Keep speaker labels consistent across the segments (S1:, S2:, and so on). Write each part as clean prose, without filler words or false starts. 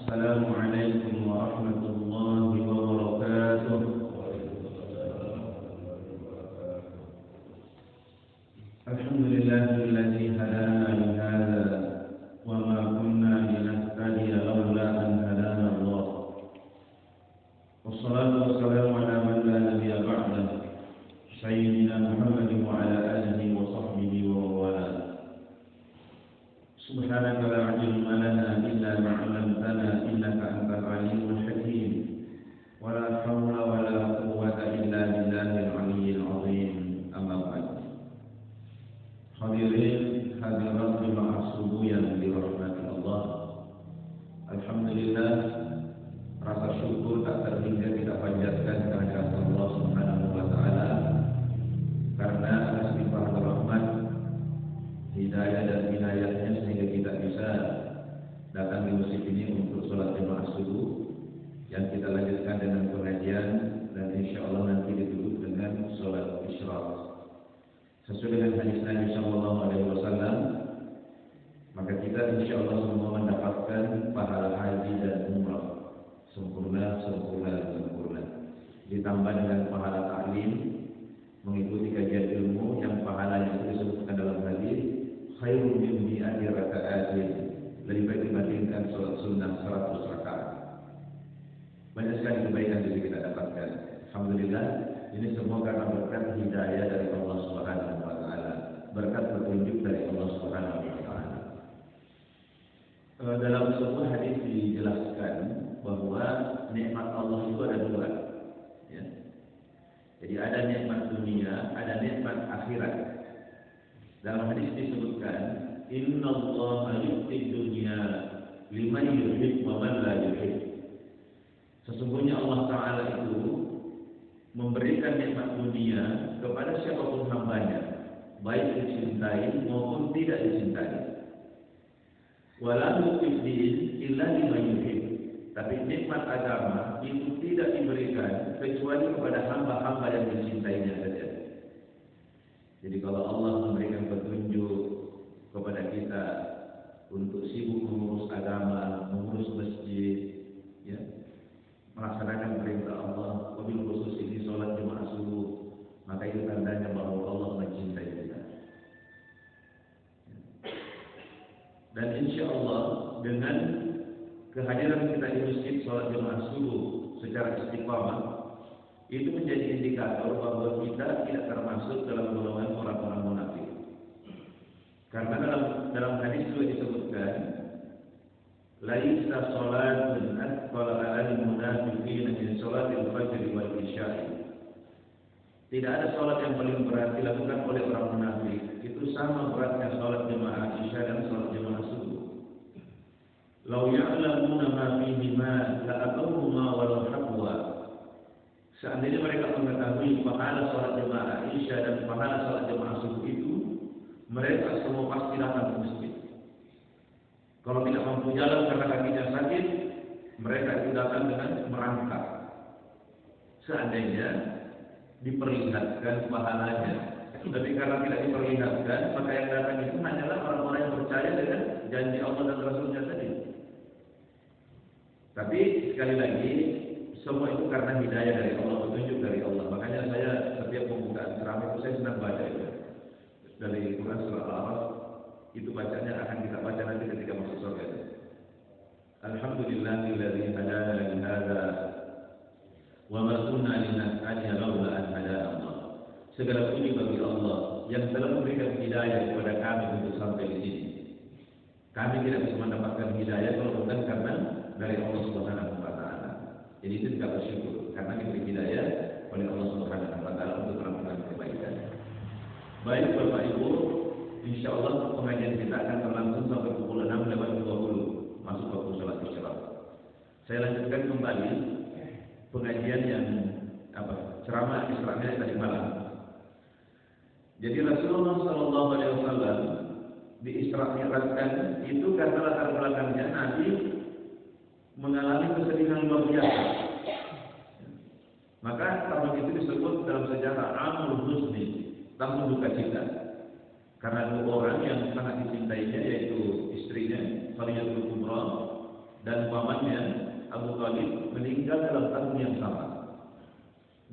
S1: السلام عليكم ورحمة الله وبركاته. الحمد لله الذي هدانا لهذا وما كنا لنهتدي لولا أن هدانا الله، والصلاة والسلام على من لا نبي بعده سيدنا محمد وعلى آله وصحبه ومن والاه. سبحانك لا علم لنا إلا ما علمتنا إنك أنت العليم الحكيم، ولا حول ولا قوة إلا بالله العلي العظيم. أما بعد. Hadirin hadirat jemaah subuh yang dirahmati Allah. Alhamdulillah, rasa syukur tak terhingga kita panjatkan kehadirat Allah Subhanahu wa taala karena atas limpah rahmat, hidayah dan inayahnya sehingga kita bisa datang di masjid ini untuk sholat jemaah subuh yang kita lanjutkan dengan pengajian dan insya Allah nanti ditutup dengan sholat isyraq. Sesuai dengan hadis Nabi Sallallahu Alaihi Wasallam, maka kita insya Allah semua mendapatkan pahala haji dan umrah sempurna. Ditambah dengan pahala ta'lim, mengikuti kajian ilmu yang pahalanya itu disebutkan dalam hadis khairun min mi'ati raka'atin, lebih baik dibandingkan sholat sunnah 100 rakaat. Banyak sekali kebaikan yang kita dapatkan. Alhamdulillah, ini semua karena berkat hidayah dari Allah Subhanahu wa taala, berkat petunjuk dari Allah Subhanahu wa taala. Dalam sebuah hadis dijelaskan bahwa nikmat Allah itu ada dua, ya. Jadi ada nikmat dunia, ada nikmat akhirat. Dalam hadis disebutkan, innallaha yu'ti dunya liman yuhib wa man la yuhib. Sesungguhnya Allah Ta'ala itu memberikan nikmat dunia kepada siapapun hambanya, baik dicintai maupun tidak dicintai. Wala yu'ti illa liman yuhib. Tapi nikmat agama itu tidak diberikan kecuali kepada hamba-hamba yang dicintainya saja. Jadi kalau Allah memberikan petunjuk kepada kita untuk sibuk mengurus agama, mengurus masjid, ya, melaksanakan perintah Allah, wabil khusus ini sholat jemaah subuh, maka itu tandanya bahwa Allah mencintai kita. Dan insya Allah dengan kehadiran kita di masjid sholat jemaah subuh secara istiqamah, itu menjadi indikator bahwa kita tidak termasuk dalam golongan orang-orang munafik. Karena dalam hadis juga disebutkan, laisa sholatun atqala 'alal munafiqina min sholatil fajr wal isya'. Tidak ada sholat yang paling berat dilakukan oleh orang munafik itu sama beratnya sholat jemaah isya dan sholat jemaah subuh. Lau ya'lamuna ma fihima la'atawhuma walau habwa. Seandainya mereka mengetahui pahala sholat jemaah isya dan pahala sholat jemaah subuh itu, mereka semua pasti datang ke masjid. Kalau tidak mampu jalan karena kakinya sakit, mereka itu datang dengan merangkak. Seandainya diperlihatkan pahalanya, tapi karena tidak diperlihatkan, maka yang datang itu hanyalah orang-orang yang percaya dengan janji Allah dan Rasulnya tadi. Tapi sekali lagi, semua itu karena hidayah dari Allah, petunjuk dari Allah. Makanya saya setiap pembukaan ceramah itu saya senang baca itu dari Quran surah Al-Araf. Itu bacanya akan kita baca nanti ketika masuk surga. Alhamdulillahilladzi hadana li hadza wa ma kunna linahtadiya laula an hadana Allah. Segala puji bagi Allah yang telah memberikan hidayah kepada kami untuk sampai di sini. Kami tidak bisa mendapatkan hidayah kalau bukan karena dari Allah Subhanahu wa taala. Jadi itu kita bersyukur karena diberi hidayah oleh Allah Subhanahu wa taala untuk melakukan kebaikan. Baik Bapak Ibu, insya Allah pengajian kita akan berlangsung sampai pukul 6:20 masuk waktu sholat isyraq. Saya lanjutkan kembali pengajian yang ceramah isyraqnya tadi malam. Jadi Rasulullah Sallallahu Alaihi Wasallam di Isra Mi'rajkan itu karena latar belakangnya Nabi mengalami kesedihan luar biasa. Maka tahun itu disebut dalam sejarah Amul Husni, tahun duka cita. Karena dua orang yang sangat dicintainya, yaitu istrinya Khadijatul Kubra dan pamannya Abu Thalib meninggal dalam tahun yang sama.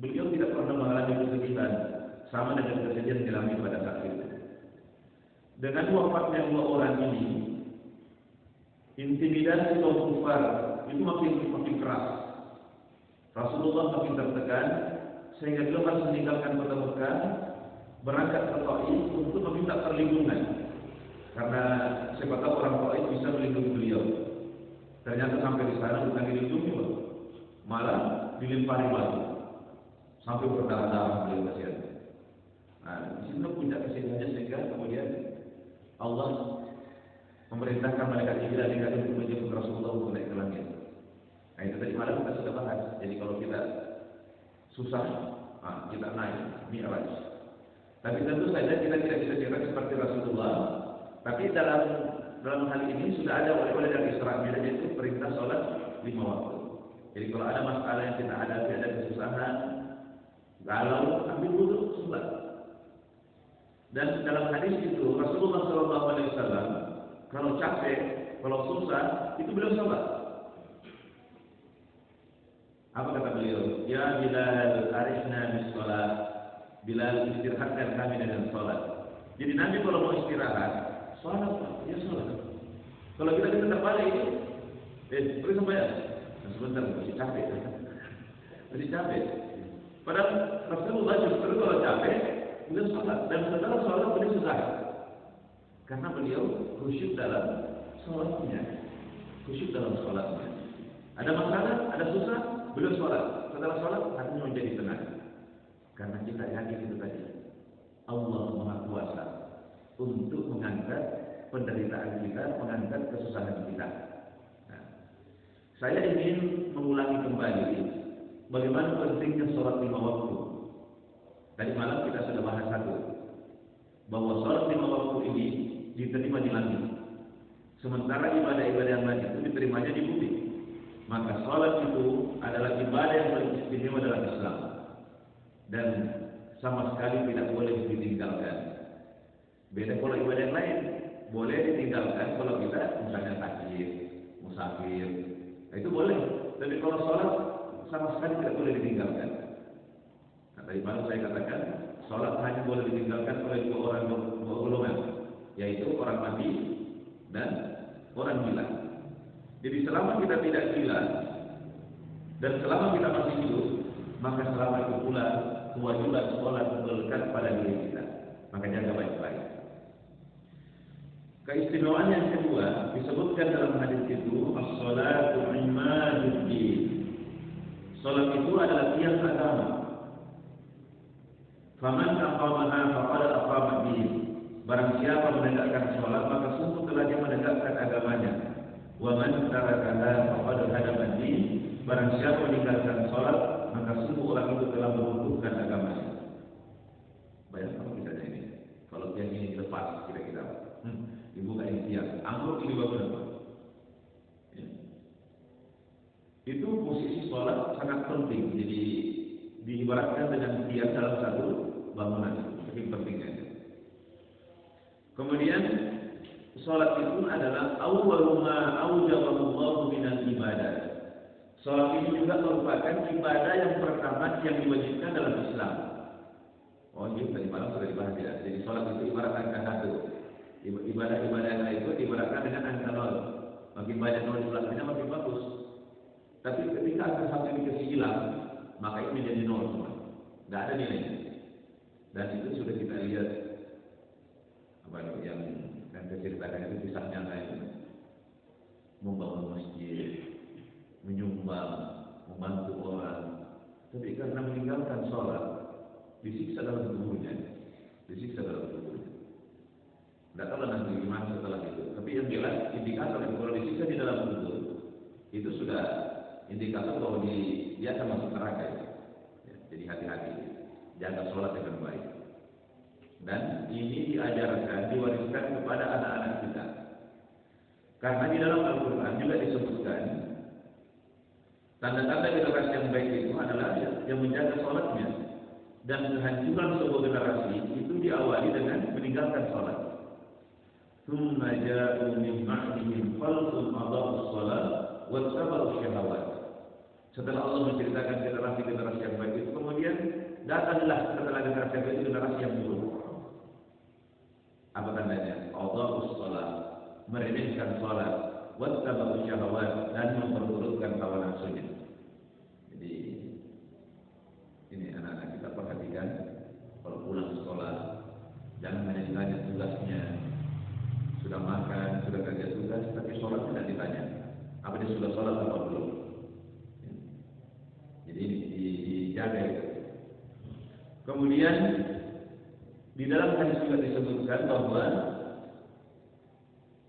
S1: Beliau tidak pernah mengalami kesedihan sama dengan kejadian dialami pada saat itu. Dengan wafatnya dua orang ini, intimidasi kaum kufar itu makin keras. Rasulullah makin tertekan sehingga beliau harus meninggalkan kota Mekah, berangkat ke Taif untuk meminta perlindungan. Karena siapa tahu orang Taif bisa melindungi beliau. Ternyata sampai di sana bukan dilindungi, malah dilempari batu sampai berdarah-darah beliau kasihan. Nah, di sini puncak kesedihannya sehingga kemudian Allah memerintahkan malaikat Jibril untuk menjemput Rasulullah untuk naik ke langit. Nah, itu tadi malam kita sudah bahas. Jadi kalau kita susah, kita naik Mi'raj. Tapi tentu saja kita tidak bisa digerak seperti Rasulullah. Tapi dalam hal ini sudah ada oleh dari Isra Mi'raj, yaitu perintah sholat 5 waktu. Jadi kalau ada masalah yang kita hadapi, ada kesusahan, galau, ambil wudhu, sholat. Dan dalam hadis itu Rasulullah SAW kalau capek, kalau susah, itu beliau sholat. Apa kata beliau? Ya Bilal, arihna bis sholat. Bilal, istirahatkan kami dengan sholat. Jadi Nabi kalau mau istirahat, sholat, ya sholat. Kalau kita tetap balik itu, pergi sembahyang. Sebentar, masih capek. Masih capek. Padahal Rasulullah justru kalau capek, beliau sholat. Dan setelah sholat beliau susah. Karena beliau khusyuk dalam sholatnya. Khusyuk dalam sholatnya. Ada masalah, ada susah, beliau sholat. Setelah sholat, hatinya menjadi tenang. Karena kita yakin itu tadi, Allah Maha Kuasa untuk mengangkat penderitaan kita, mengangkat kesusahan kita. Nah, saya ingin mengulangi kembali bagaimana pentingnya sholat 5 waktu. Tadi malam kita sudah bahas satu, bahwa sholat 5 waktu ini diterima di langit. Sementara ibadah-ibadah yang lain itu diterimanya di bumi. Maka sholat itu adalah ibadah yang paling istimewa dalam Islam. Dan sama sekali tidak boleh ditinggalkan. Beda kalau ibadah yang lain, boleh ditinggalkan kalau kita misalnya sakit, musafir, nah itu boleh. Tapi kalau sholat sama sekali tidak boleh ditinggalkan. Nah, tadi malam saya katakan, sholat hanya boleh ditinggalkan oleh dua golongan, yaitu orang mati dan orang gila. Jadi selama kita tidak gila dan selama kita masih hidup, maka selama itu pula kewajiban sholat melekat pada diri kita. Maka jaga baik-baik. Keistimewaan yang kedua disebutkan dalam hadis itu, as-sholatu imaduddin. Sholat itu adalah tiang agama. Faman aqamaha faqad aqama din. Barang siapa menegakkan sholat, maka sungguh telah dia menegakkan agamanya. Wa man tarakaha faqad hadama din. Barang siapa meninggalkan sholat, maka sungguh orang itu telah meruntuhkan agamanya. Bayangkan misalnya ini, kalau tiang ini dilepas, kira-kira dibuka ini tiang, ambruk ini bangun apa? Ya. Itu posisi sholat sangat penting. Jadi diibaratkan dengan tiang dalam satu bangunan, saking pentingnya. Kemudian sholat itu adalah awwalu ma awjaballahu minal ibadah. Sholat ini juga merupakan ibadah yang pertama yang diwajibkan dalam Islam. Oh iya, tadi malam sudah dibahas ya. Jadi sholat itu ibarat angka 1. Ibadah-ibadah yang lain itu ibaratkan dengan angka 0. Makin banyak 0 di belakangnya makin bagus. Tapi ketika angka 1 dikasih hilang, maka itu menjadi 0 semua. Tidak ada nilainya. Dan itu sudah kita lihat apa yang saya ceritakan itu kisahnya lain. Membangun masjid, menyumbang, membantu orang, tapi karena meninggalkan sholat, disiksa dalam tubuhnya, Tidak tahu nanti gimana setelah itu. Tapi yang jelas indikator kalau disiksa di dalam tubuh, itu sudah indikator bahwa dia akan masuk neraka. Ya, jadi hati-hati, jaga sholat dengan baik. Dan ini diajarkan, diwariskan kepada anak-anak kita. Karena di dalam Al-Quran juga disebutkan tanda-tanda generasi yang baik itu adalah yang menjaga sholatnya. Dan kehancuran sebuah generasi itu diawali dengan meninggalkan sholat. Thumma ja'u min ba'dihim khalfun adha'us shalah wattaba'u syahawat. Setelah Allah menceritakan generasi-generasi yang baik itu, kemudian datanglah setelah generasi yang baik itu generasi yang buruk. Apa tandanya? Adha'us shalah, meremehkan salat, wattaba'u syahawat, dan memperturutkan hawa nafsunya. Jadi ini anak-anak kita perhatikan, kalau pulang sekolah jangan hanya ditanya tugasnya, sudah makan, sudah kerja tugas, tapi sholat tidak ditanya. Apa dia sudah sholat apa belum? Jadi ini dijaga itu. Kemudian di dalam hadis juga disebutkan bahwa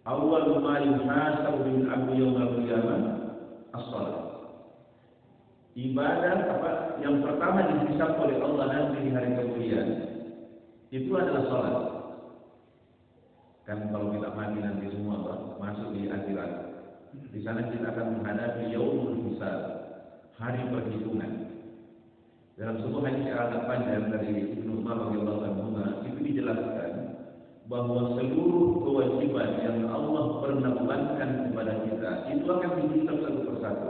S1: awal ma yuhasabu bil abdi yaumil qiyamah as-shalah. Ibadah apa yang pertama dihisab oleh Allah nanti di hari kemudian itu adalah salat. Kan kalau kita mati nanti semua masuk di akhirat. Di sana kita akan menghadapi yaumul hisab, hari perhitungan. Dalam sebuah hadis yang agak panjang dari Ibnu Umar radhiyallahu anhu itu dijelaskan bahwa seluruh kewajiban yang Allah pernah bebankan kepada kita itu akan dihisab satu persatu.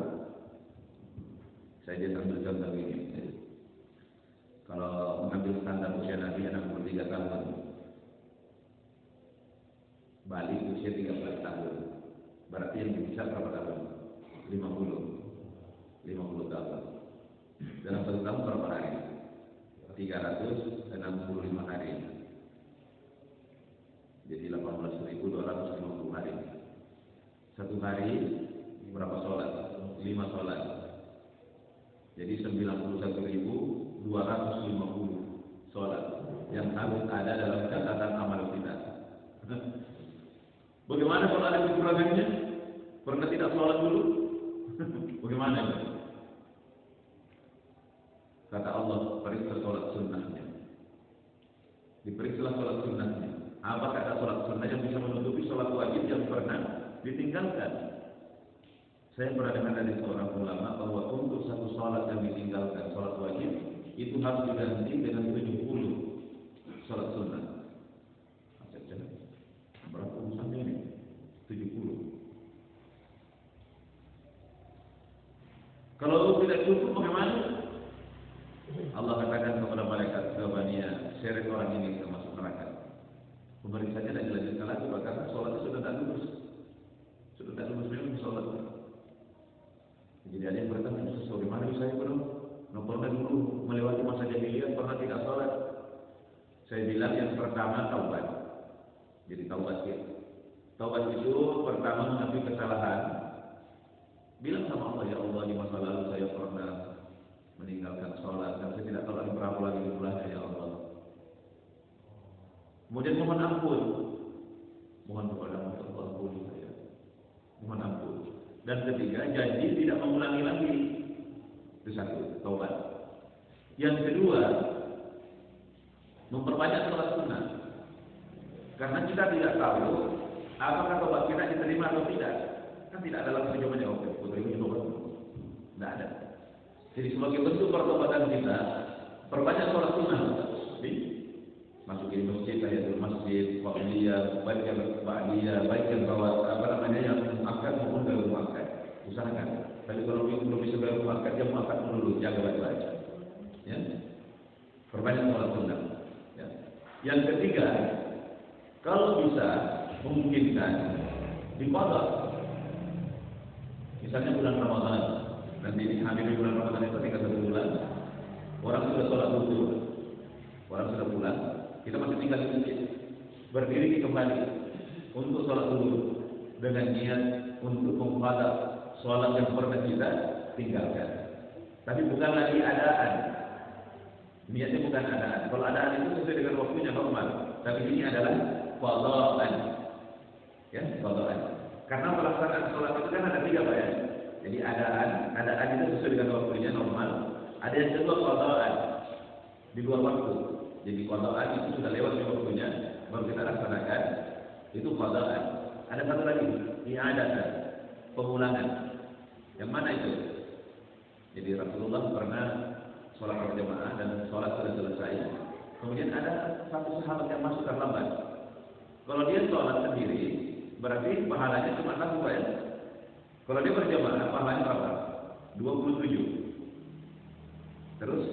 S1: Saya ambil contoh ini. Kalau mengambil standar usia Nabi 63 tahun, balik usia 13 tahun, berarti yang dihisab berapa tahun? 50 tahun. Dalam satu tahun berapa hari? 365 hari. Jadi 18.250 hari. Satu hari berapa sholat? 5 sholat. Jadi 91.250 sholat yang harus ada dalam catatan amal kita. Bagaimana kalau ada kekurangannya? Pernah tidak sholat dulu? Bagaimana itu? Kata Allah, periksa sholat sunnahnya. Diperiksa sholat sunnahnya. Apa kata sholat sunnah yang bisa menutupi sholat wajib yang pernah ditinggalkan? Saya pernah dengar dari seorang ulama bahwa untuk satu sholat yang ditinggalkan, sholat wajib, itu harus diganti dengan 70 sholat sunnah. Berapa urusannya ini? 70. Kalau itu tidak cukup, bagaimana? Allah katakan kepada malaikat Gabaniyah, seret orang ini termasuk neraka. Pemeriksaannya tidak dilanjutkan lagi, karena sholatnya sudah tak lulus. Sudah tak lulus memang sholat. Jadi ada yang bertanya, bagaimana saya pernah dulu melewati masa jahiliyah, pernah tidak sholat. Saya bilang yang pertama taubat. Jadi taubat ya. Taubat itu pertama mengakui kesalahan. Bilang sama Allah, ya Allah, di masa lalu saya pernah meninggalkan sholat dan saya tidak tahu lagi berapa lagi jumlahnya, ya Allah. Kemudian mohon ampun, mohon kepada Allah ampuni saya, mohon ampun. Dan ketiga, janji tidak mengulangi lagi. Itu satu, taubat. Yang kedua, memperbanyak sholat sunnah. Karena kita tidak tahu apakah taubat kita diterima atau tidak. Kan tidak ada langsung jawabannya, oke, putri taubat. Tidak ada. Jadi sebagai bentuk pertobatan kita, perbanyak sholat sunnah. Masukin masjid, tahiyatul masjid, waqliyah, baik yang ba'diyah, baik yang bawah yang muakkad maupun gak muakkad. Usahakan. Tapi kalau belum bisa gak muakkad, yang muakkad dulu, jaga baik-baik. Ya. Perbanyak sholat sunnah. Ya. Yang ketiga, kalau bisa memungkinkan diqadha. Misalnya bulan Ramadan, nanti hampir di bulan Ramadan itu tinggal 1 bulan, orang sudah sholat zuhur, orang sudah pulang, kita masih tinggal di masjid, berdiri kembali untuk sholat zuhur dengan niat untuk mengqadha sholat yang pernah kita tinggalkan. Tapi bukan lagi adaan, niatnya bukan adaan. Kalau adaan itu sesuai dengan waktunya normal, tapi ini adalah qadhaan, ya qadhaan. Karena pelaksanaan sholat itu kan ada 3 Pak ya. Jadi adaan itu sesuai dengan waktunya normal. Ada yang kedua qadhaan, di luar waktu. Jadi qadhaan itu sudah lewat waktunya, baru kita laksanakan. Itu qadhaan. Ada satu lagi, i'adatan, pengulangan. Yang mana itu? Jadi Rasulullah pernah sholat berjamaah dan sholat sudah selesai. Kemudian ada satu sahabat yang masuk terlambat. Kalau dia sholat sendiri, berarti pahalanya cuma 1 Pak ya. Kalau dia berjamaah, pahalanya berapa? 27. Terus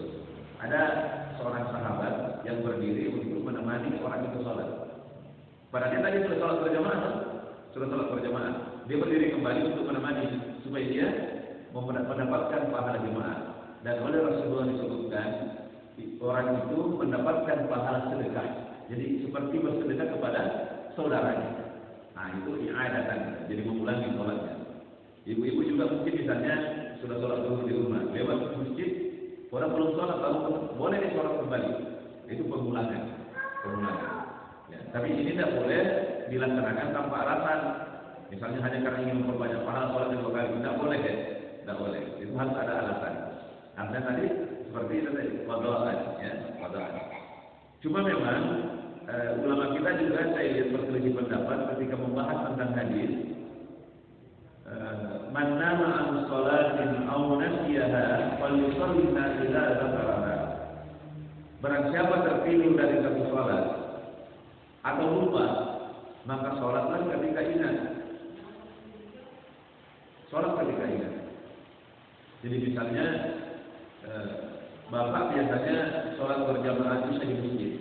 S1: ada seorang sahabat yang berdiri untuk menemani orang itu sholat. Padahal tadi sudah sholat berjamaah, Dia berdiri kembali untuk menemani supaya dia mendapatkan pahala jemaah. Dan oleh Rasulullah disebutkan orang itu mendapatkan pahala sedekah. Jadi seperti bersedekah kepada saudaranya. Nah itu i'adatan, jadi mengulangi sholatnya. Ibu-ibu juga mungkin misalnya sudah sholat dulu di rumah, lewat ke masjid, orang belum sholat lalu boleh sholat kembali. Itu pengulangan. Ya, tapi ini tidak boleh dilaksanakan tanpa alasan. Misalnya hanya karena ingin memperbanyak pahala sholat yang 2 kali, tidak boleh ya, tidak boleh. Itu harus ada alasan. Artinya tadi seperti itu tadi, qada'an, ya, qada'an. Cuma memang ulama kita juga saya lihat berselisih pendapat ketika membahas tentang hadis. Man nama an sholatin aw nasiyaha falyusalliha idza dzakaraha. Barang siapa tertidur dari satu salat atau lupa, maka salatlah ketika ingat. Salat ketika ingat. Jadi misalnya bapak biasanya salat berjamaah Isya di masjid.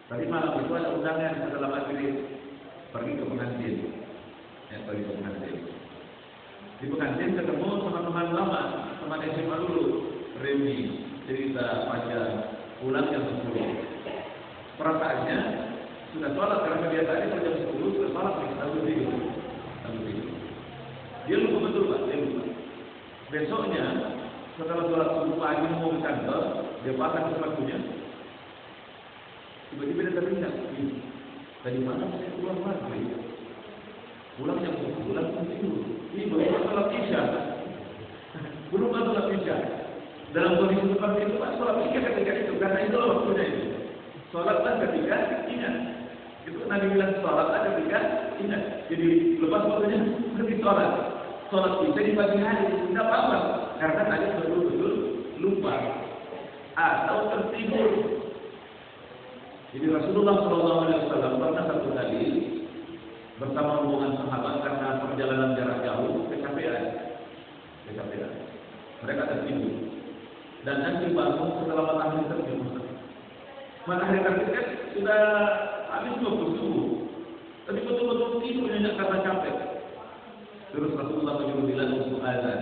S1: Tapi malam itu ada undangan setelah maghrib pergi ke pengantin. Pergi ke pengantin. Di pengantin ketemu teman-teman lama, teman SMA dulu, reuni, cerita panjang, pulang jam 10. Perasaannya sudah sholat karena kebiasaannya jam 10 sudah sholat lalu tidur. Dia lupa betul Pak, dia lupa. Besoknya setelah sholat subuh pagi mau ke kantor, dia pasang sepatunya. Tiba-tiba dia teringat, tadi malam saya pulang lagi. Pulang jam 10, pulang tidur. Ini belum sholat Isya. Belum sholat Isya. Dalam kondisi seperti itu Pak, sholat Isya ketika itu, karena itu waktunya itu. Sholatlah ketika ingat. Itu Nabi bilang sholatlah ketika ingat. Jadi lepas waktunya pergi sholat. Sholat Isya di pagi hari, tidak apa-apa. Karena tadi betul-betul lupa atau tertidur. Jadi Rasulullah SAW pernah satu kali bersama rombongan sahabat karena perjalanan jarak jauh kecapean. Mereka tertidur dan nanti bangun setelah matahari terbit. Matahari terbit kan sudah habis waktu subuh, tapi betul-betul tidur hanya karena capek. Terus Rasulullah menyuruh Bilal untuk azan.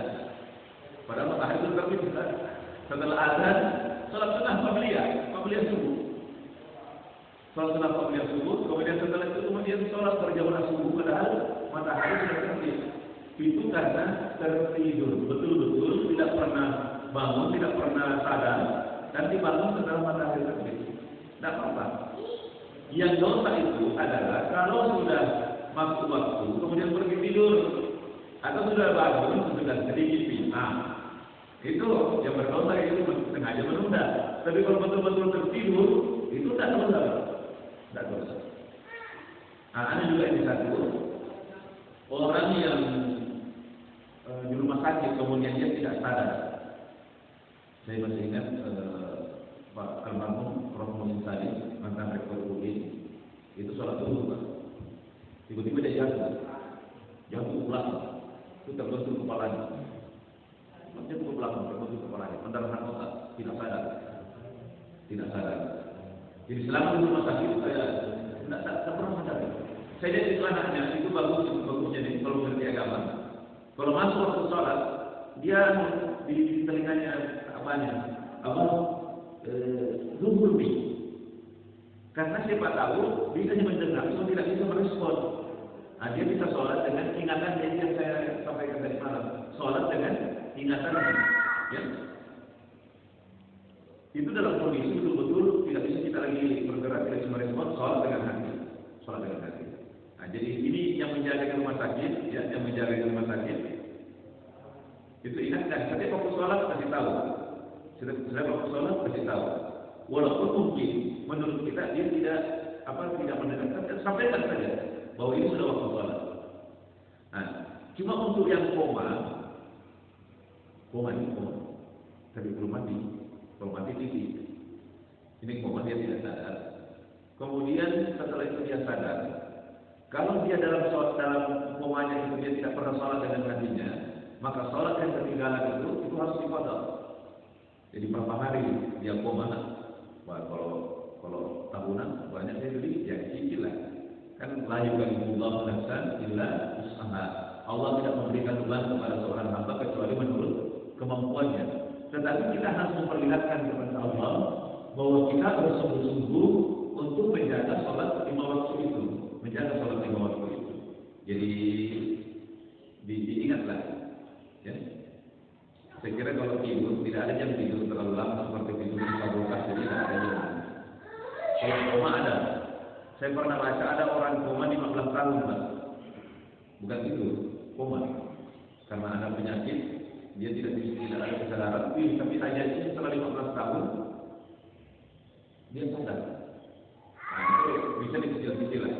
S1: Padahal matahari sudah terbit. Setelah azan, salat sunnah qabliyah subuh. Salat sunnah qabliyah subuh, kemudian setelah itu kemudian salat berjamaah subuh padahal matahari sudah terbit. Itu karena tertidur, betul-betul tidak pernah bangun, tidak pernah sadar, dan dibangun setelah matahari terbit. Tidak apa-apa. Yang dosa itu adalah kalau sudah masuk waktu, kemudian pergi tidur, atau sudah bangun, sudah sedikit pindah. Itu yang berdosa itu sengaja menunda. Tapi kalau betul-betul tertidur, itu tidak dosa. Tidak dosa. Nah, ada juga ini satu orang yang di rumah sakit kemudian dia tidak sadar. Saya masih ingat Pak almarhum Rohmun Insani mantan rektor UI itu sholat dulu Pak. Tiba-tiba dia jatuh ke belakang, itu terbentuk kepalanya. Jatuh ke belakang, terbentuk kepalanya, pendarahan otak, tidak sadar. Jadi selama di rumah sakit saya tidak pernah sadar. Saya lihat itu anaknya itu bagusnya nih kalau mengerti agama. Kalau masuk waktu sholat, dia di telinganya zuhur nih. Karena siapa tahu dia hanya mendengar, so tidak bisa merespon. Nah, dia bisa sholat dengan ingatan yang saya sampaikan tadi malam. Sholat dengan ingatan, ya. Itu dalam kondisi betul-betul tidak bisa kita lagi bergerak, tidak bisa merespon, sholat dengan hati. Nah, jadi ini yang menjaga di rumah sakit, ya, yang menjaga di rumah sakit. Itu ingatkan, setiap waktu sholat kasih tahu. Setiap waktu sholat kasih tahu. Walaupun mungkin menurut kita dia tidak mendengarkan, sampaikan saja bahwa ini sudah waktu sholat. Nah, cuma untuk yang koma ini koma. Tadi belum mati titik. Ini koma dia tidak sadar. Kemudian setelah itu dia sadar, Kalau dia dalam komanya itu dia tidak pernah sholat dengan hatinya, maka sholat yang ketinggalan itu harus diqadha. Jadi berapa hari dia koma? Wah, kalau tahunan banyak dia beli, ya cicil lah. Kan la yukallifullahu nafsan illa wus'aha. Allah tidak memberikan beban kepada seorang hamba kecuali menurut kemampuannya. Tetapi kita harus memperlihatkan kepada Allah bahwa kita bersungguh-sungguh untuk menjaga sholat 5 waktu itu, menjaga sholat 5 waktu itu. Jadi diingatlah, ya. Saya kira kalau tidur tidak ada yang tidur terlalu lama seperti tidur di fakultas, jadi tidak ada yang. Kalau koma ada, saya pernah baca ada orang koma 15 tahun, Pak. Bukan tidur, koma. Karena ada penyakit, dia tidak ada kesadaran, tapi hanya itu setelah 15 tahun dia sadar. Nah, itu bisa dikecil-kecil lah,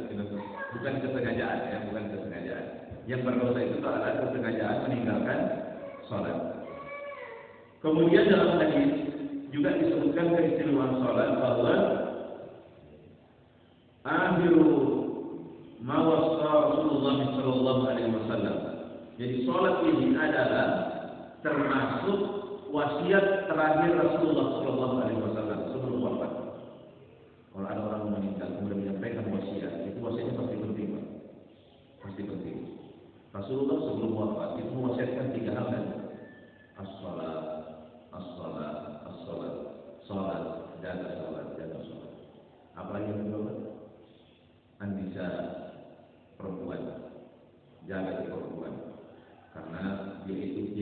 S1: bukan kesengajaan ya, bukan kesengajaan. Yang berdosa itu adalah kesengajaan meninggalkan sholat. Kemudian dalam hadis juga disebutkan keistimewaan sholat bahwa akhiru ma wasa Rasulullah sallallahu alaihi wasallam. Jadi sholat ini adalah termasuk wasiat terakhir Rasulullah sallallahu alaihi wasallam sebelum wafat. Kalau ada orang meninggal kemudian menyampaikan wasiat, itu wasiatnya pasti penting, Pak. Pasti penting. Rasulullah sebelum wafat itu mewasiatkan 3 hal kan? As-salat, as-salat, as-salat. Salat, jaga salat, jaga salat. Apalagi yang kedua? An-nisa, perempuan. Jaga perempuan. Karena dia itu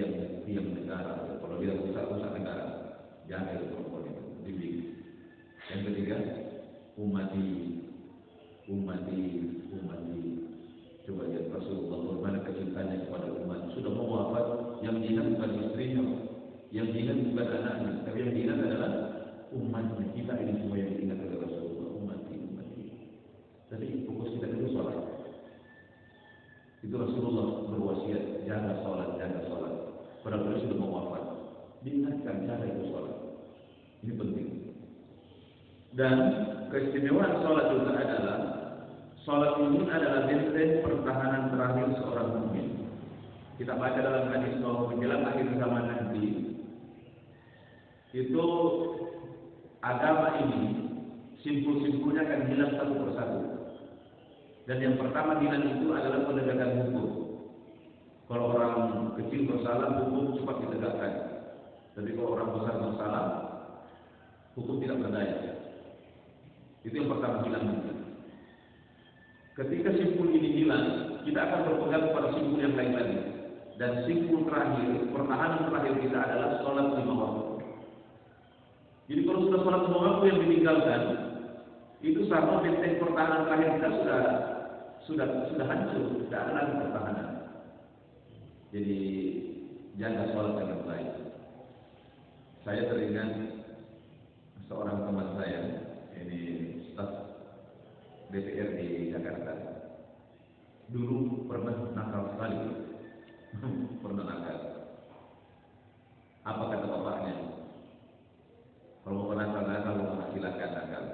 S1: tiang negara. Kalau dia rusak negara, jaga perempuan itu, didik. Yang ketiga, ummati. Coba lihat Rasulullah bagaimana kecintanya kepada umat. Sudah mau wafat, yang diingat bukan istrinya, yang diingat bukan anaknya, tapi yang diingat adalah umatnya. Kita ini semua yang diingat oleh Rasulullah, ummati. Jadi fokus kita dulu sholat. Itu Rasulullah berwasiat, jaga sholat. Padahal beliau sudah mau wafat, diingatkan jaga itu sholat. Ini penting. Dan keistimewaan sholat juga adalah sholat ini adalah benteng pertahanan terakhir seorang mukmin. Kita baca dalam hadis bahwa menjelang akhir zaman nanti itu agama ini simpul-simpulnya akan hilang satu persatu. Dan yang pertama hilang itu adalah penegakan hukum. Kalau orang kecil bersalah, hukum cepat ditegakkan. Tapi kalau orang besar bersalah, hukum tidak berdaya. Itu yang pertama hilang. Ketika simpul ini hilang, kita akan berpegang pada simpul yang lain lagi. Dan simpul terakhir, pertahanan terakhir kita adalah sholat 5 waktu. Jadi kalau sudah sholat 5 waktu yang ditinggalkan, itu sama benteng pertahanan terakhir kita sudah hancur, tidak ada lagi pertahanan. Jadi jaga sholat dengan baik. Saya teringat seorang teman saya, ini staf DPR di Jakarta. Dulu pernah nakal sekali. Pernah nakal. Apa kata bapaknya? Kalau mau nakal, silakan nakal.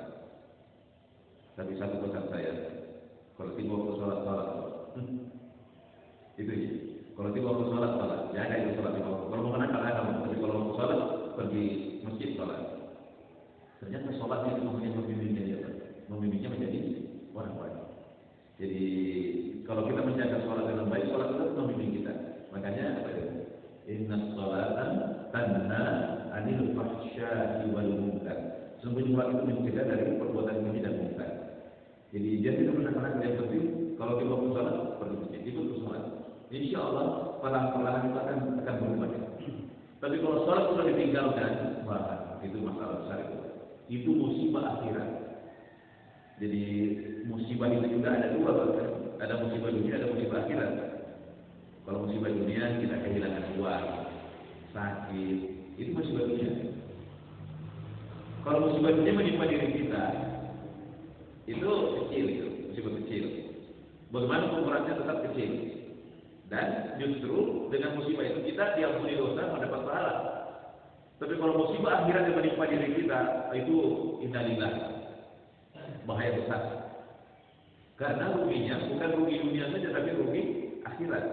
S1: Tapi satu pesan saya, kalau tiba waktu sholat. Itu ya. Kalau tiba waktu sholat, jaga itu sholat tiba waktu. Kalau mau nakal, tapi kalau mau sholat, pergi masjid sholat. Ternyata sholatnya itu membimbingnya menjadi orang baik. Jadi kalau kita menjaga sholat dengan baik, sholat itu membimbing kita. Makanya inna sholatan tanha anil fahsya'i wal munkar. Sungguh sholat itu mencegah dari perbuatan keji dan munkar. Jadi dia tidak menekankan yang penting kalau kita mau sholat pergi masjid, itu sholat. Insya Allah perlahan-lahan itu akan berubah. Tapi kalau sholat sudah ditinggalkan, wah itu masalah besar itu. Itu musibah akhirat. Jadi musibah itu juga ada dua, kan? Ada musibah dunia, ada musibah akhirat. Kalau musibah dunia kita kehilangan uang, sakit, itu musibah dunia. Kalau musibah dunia menimpa diri kita, itu kecil, itu musibah kecil. Bagaimana ukurannya tetap kecil. Dan justru dengan musibah itu kita diampuni dosa mendapat pahala. Tapi kalau musibah akhirat yang menimpa diri kita, itu innalillah, bahaya besar. Karena ruginya bukan rugi dunia saja, tapi rugi akhirat.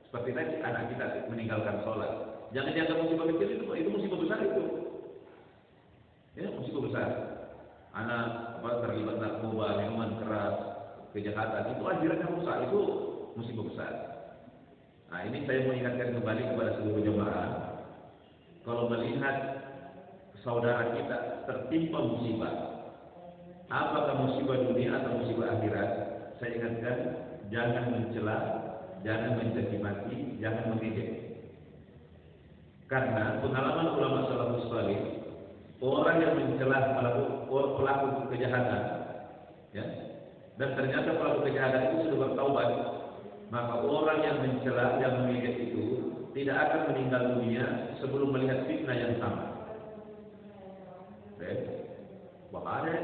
S1: Seperti tadi anak kita meninggalkan sholat. Jangan dianggap musibah kecil, itu musibah besar itu. Ya, musibah besar. Anak terlibat narkoba, minuman keras, kejahatan, itu akhiratnya rusak, itu musibah besar. Nah, ini saya mau ingatkan kembali kepada seluruh jemaah. Kalau melihat saudara kita tertimpa musibah, apakah musibah dunia atau musibah akhirat, saya ingatkan, jangan mencela, jangan mencaci maki, jangan mengejek. Karena pengalaman ulama salafus salih, orang yang mencela pelaku kejahatan, ya, dan ternyata pelaku kejahatan itu sudah bertaubat, maka orang yang mencela, yang mengejek itu tidak akan meninggal dunia sebelum melihat fitnah yang sama. Bahaya.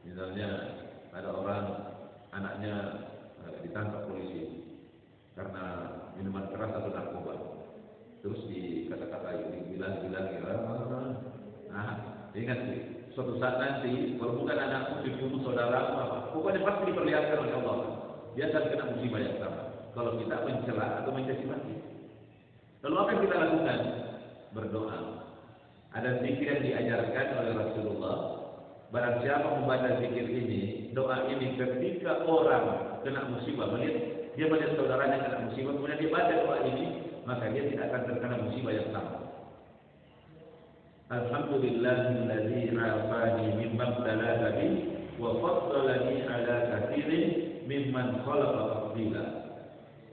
S1: Misalnya ada orang anaknya ditangkap polisi karena minuman keras atau narkoba, terus dikata-katai, dibilang-bilang, ya, nah, ingat sih, suatu saat nanti, kalau bukan anakmu, cucumu, saudaramu, apa, pokoknya pasti diperlihatkan oleh Allah. Dia akan kena musibah yang sama. Kalau kita mencela atau mencaci maki. Lalu apa yang kita lakukan? Berdoa. Ada zikir yang diajarkan oleh Rasulullah. Barang siapa membaca zikir ini, doa ini, ketika orang kena musibah, dia melihat saudaranya kena musibah, kemudian dia baca doa ini, maka dia tidak akan terkena musibah yang sama. Alhamdulillahilladzi afani mimma ibtalaka bi wa faddalani ala katsirin mimman khalaqa tafdila.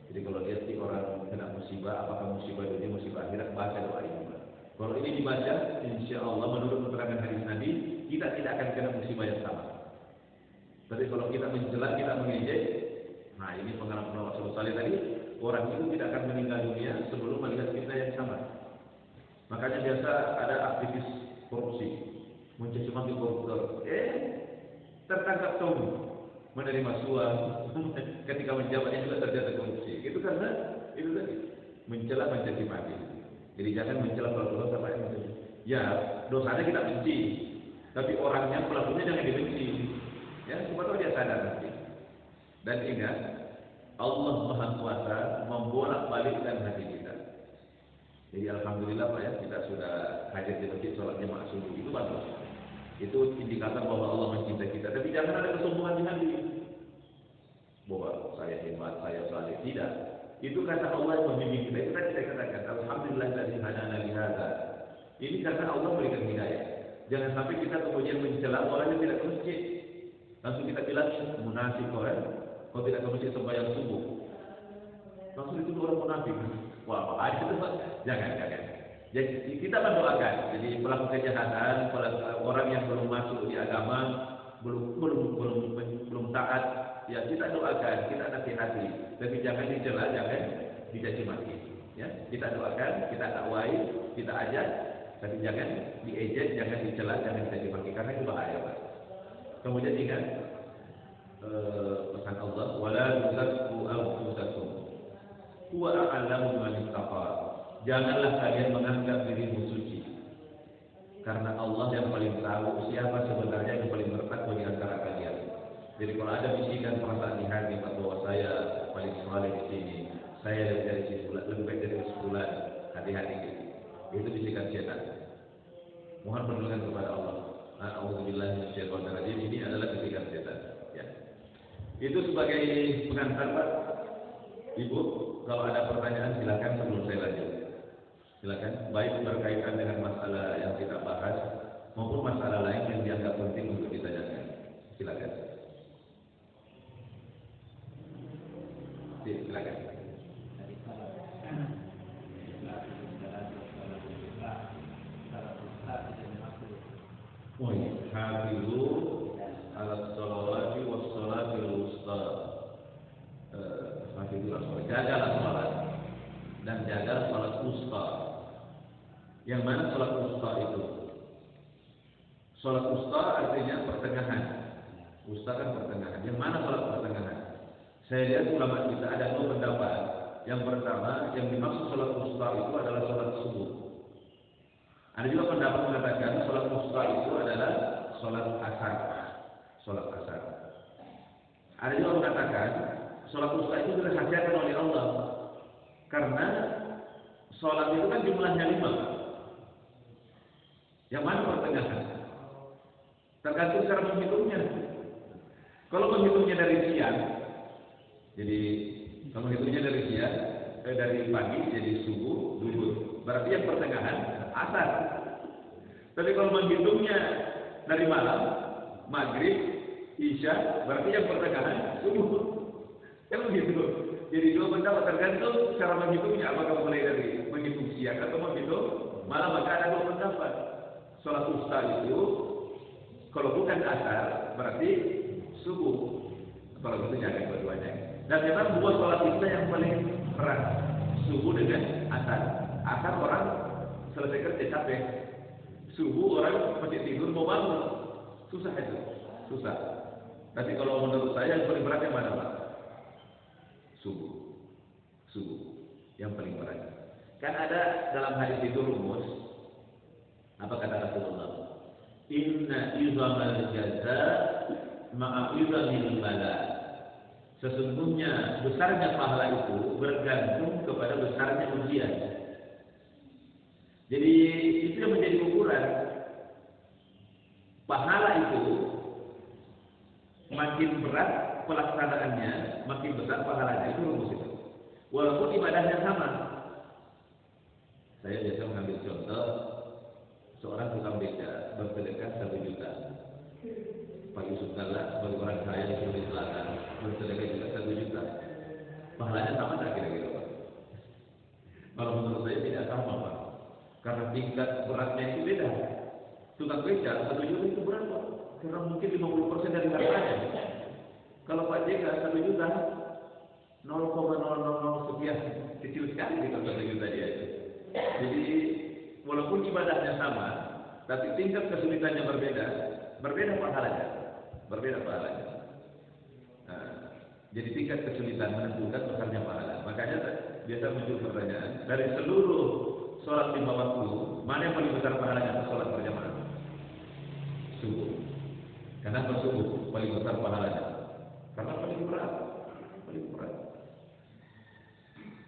S1: Jadi kalau lihat orang kena musibah, apakah musibah dunia, musibah akhirat, baca doa ini. Kalau ini dibaca, insya Allah menurut keterangan hadis Nabi, kita tidak akan kena musibah yang sama. Tapi kalau kita mencela, kita mengejek, nah ini pengalaman Rasulullah SAW tadi, orang itu tidak akan meninggal dunia sebelum melihat fitnah yang sama. Makanya biasa ada aktivis korupsi, mencaci maki koruptor, tertangkap Tommy, menerima suap, ketika menjabatnya juga terjadi korupsi. Itu karena itu tadi mencela, mencaci maki. Jadi jangan mencela pelaku dosa, ya dosanya kita benci, tapi orangnya, pelakunya jangan dibenci. Ya, supaya dia sadar nanti. Dan ingat, Allah Maha Kuasa membolak-balikkan hati kita. Jadi alhamdulillah Pak ya, kita sudah hadir di masjid sholat jemaah subuh, itu bagus. Itu indikator bahwa Allah mencintai kita. Tapi jangan ada kesombongan di hati. Bahwa saya hebat, saya saleh, tidak. Itu kata Allah yang membimbing kita. Itu tadi saya katakan, alhamdulillahilladzi hadana li hadza. Ini karena Allah memberikan hidayah. Jangan sampai kita kemudian mencela orang yang tidak ke masjid. Langsung kita bilang munafik orang, kau tidak ke masjid sembahyang subuh. Langsung itu orang munafik. Wah, apa itu Pak? Jangan. Jadi kita mendoakan. Jadi pelaku kejahatan, orang yang belum masuk di agama, belum taat, ya kita doakan, kita nasihati. Tapi jangan dicela, jangan dicaci maki. Ya, kita doakan, kita dakwai, kita ajak, tapi jangan diejek, jangan dicela, jangan dicaci maki, karena itu bahaya Pak. Kemudian ingat pesan Allah, wala tuzakku anfusakum huwa a'lamu biman ittaqa. Janganlah kalian menganggap dirimu suci, karena Allah yang paling tahu siapa sebenarnya yang paling bertakwa di antara kalian. Jadi kalau ada bisikan perasaan di hati bahwa saya paling saleh di sini, saya lebih baik dari sebulan, hati-hati gitu. Itu bisikan setan. Mohon perlindungan kepada Allah. A'udzubillahi minasyaitonir rajim. Ini adalah bisikan setan. Ya. Itu sebagai pengantar Pak. Ibu, kalau ada pertanyaan silakan sebelum saya lanjut. Silakan, baik berkaitan dengan masalah yang kita bahas maupun masalah lain yang dianggap penting untuk ditanyakan. Silakan. Silakan. Hafizu ala sholawati was sholatil wusta. Jagalah sholat dan jaga sholat wusta. Yang mana sholat wusta itu? Sholat wusta artinya pertengahan. Wusta kan pertengahan. Yang mana sholat pertengahan? Saya lihat ulama kita ada dua pendapat. Yang pertama, yang dimaksud sholat wusta itu adalah sholat subuh. Ada juga pendapat mengatakan sholat wusta itu adalah sholat asar. Sholat asar. Ada juga mengatakan sholat wusta itu dirahasiakan oleh Allah karena sholat itu kan jumlahnya 5. Yang mana pertengahan? Tergantung cara menghitungnya. Kalau menghitungnya dari siang, jadi kalau menghitungnya dari siang, dari pagi jadi subuh, zuhur. Berarti yang pertengahan asar. Tapi kalau menghitungnya dari malam, maghrib, isya, berarti yang pertengahan subuh. Kan begitu. Jadi dua pendapat tergantung cara menghitungnya. Apakah mulai dari menghitung siang atau menghitung malam, maka ada dua pendapat. Sholat wusta itu kalau bukan asar berarti subuh. Kalau itu jangan dua-duanya. Dan memang dua sholat wusta yang paling berat, subuh dengan asar. Asar orang selesai kerja capek. Subuh orang masih tidur mau bangun. Susah itu, susah. Tapi kalau menurut saya yang paling berat yang mana, Pak? Subuh. Subuh yang paling berat. Kan ada dalam hadis itu rumus. Apa kata Rasulullah? Inna izamal jaza ma'a izamil bala. Sesungguhnya besarnya pahala itu bergantung kepada besarnya ujian. Jadi itu yang menjadi ukuran. Pahala itu makin berat pelaksanaannya, makin besar pahalanya. Itu rumus itu. Walaupun ibadahnya sama. Saya biasa mengambil contoh seorang tukang beca bersedekah 1 juta. Pak Yusuf Kalla sebagai orang kaya di Sulawesi Selatan bersedekah juga 1 juta. Pahalanya sama tak kira-kira, Pak? Kalau menurut saya tidak sama, Pak. Karena tingkat beratnya itu beda. Tukang beca 1 juta itu berat, Pak. Karena mungkin 50% dari hartanya. Kalau Pak JK 1 juta 0,000 sekian, kecil sekali di 1 juta dia itu. Jadi walaupun ibadahnya sama, tapi tingkat kesulitannya berbeda pahalanya. Nah, jadi tingkat kesulitan menentukan besarnya pahala. Makanya biasa muncul pertanyaan, dari seluruh sholat 5 waktu, mana yang paling besar pahalanya? Sholat berjamaah. Subuh. Kenapa subuh paling besar pahalanya? Karena paling berat.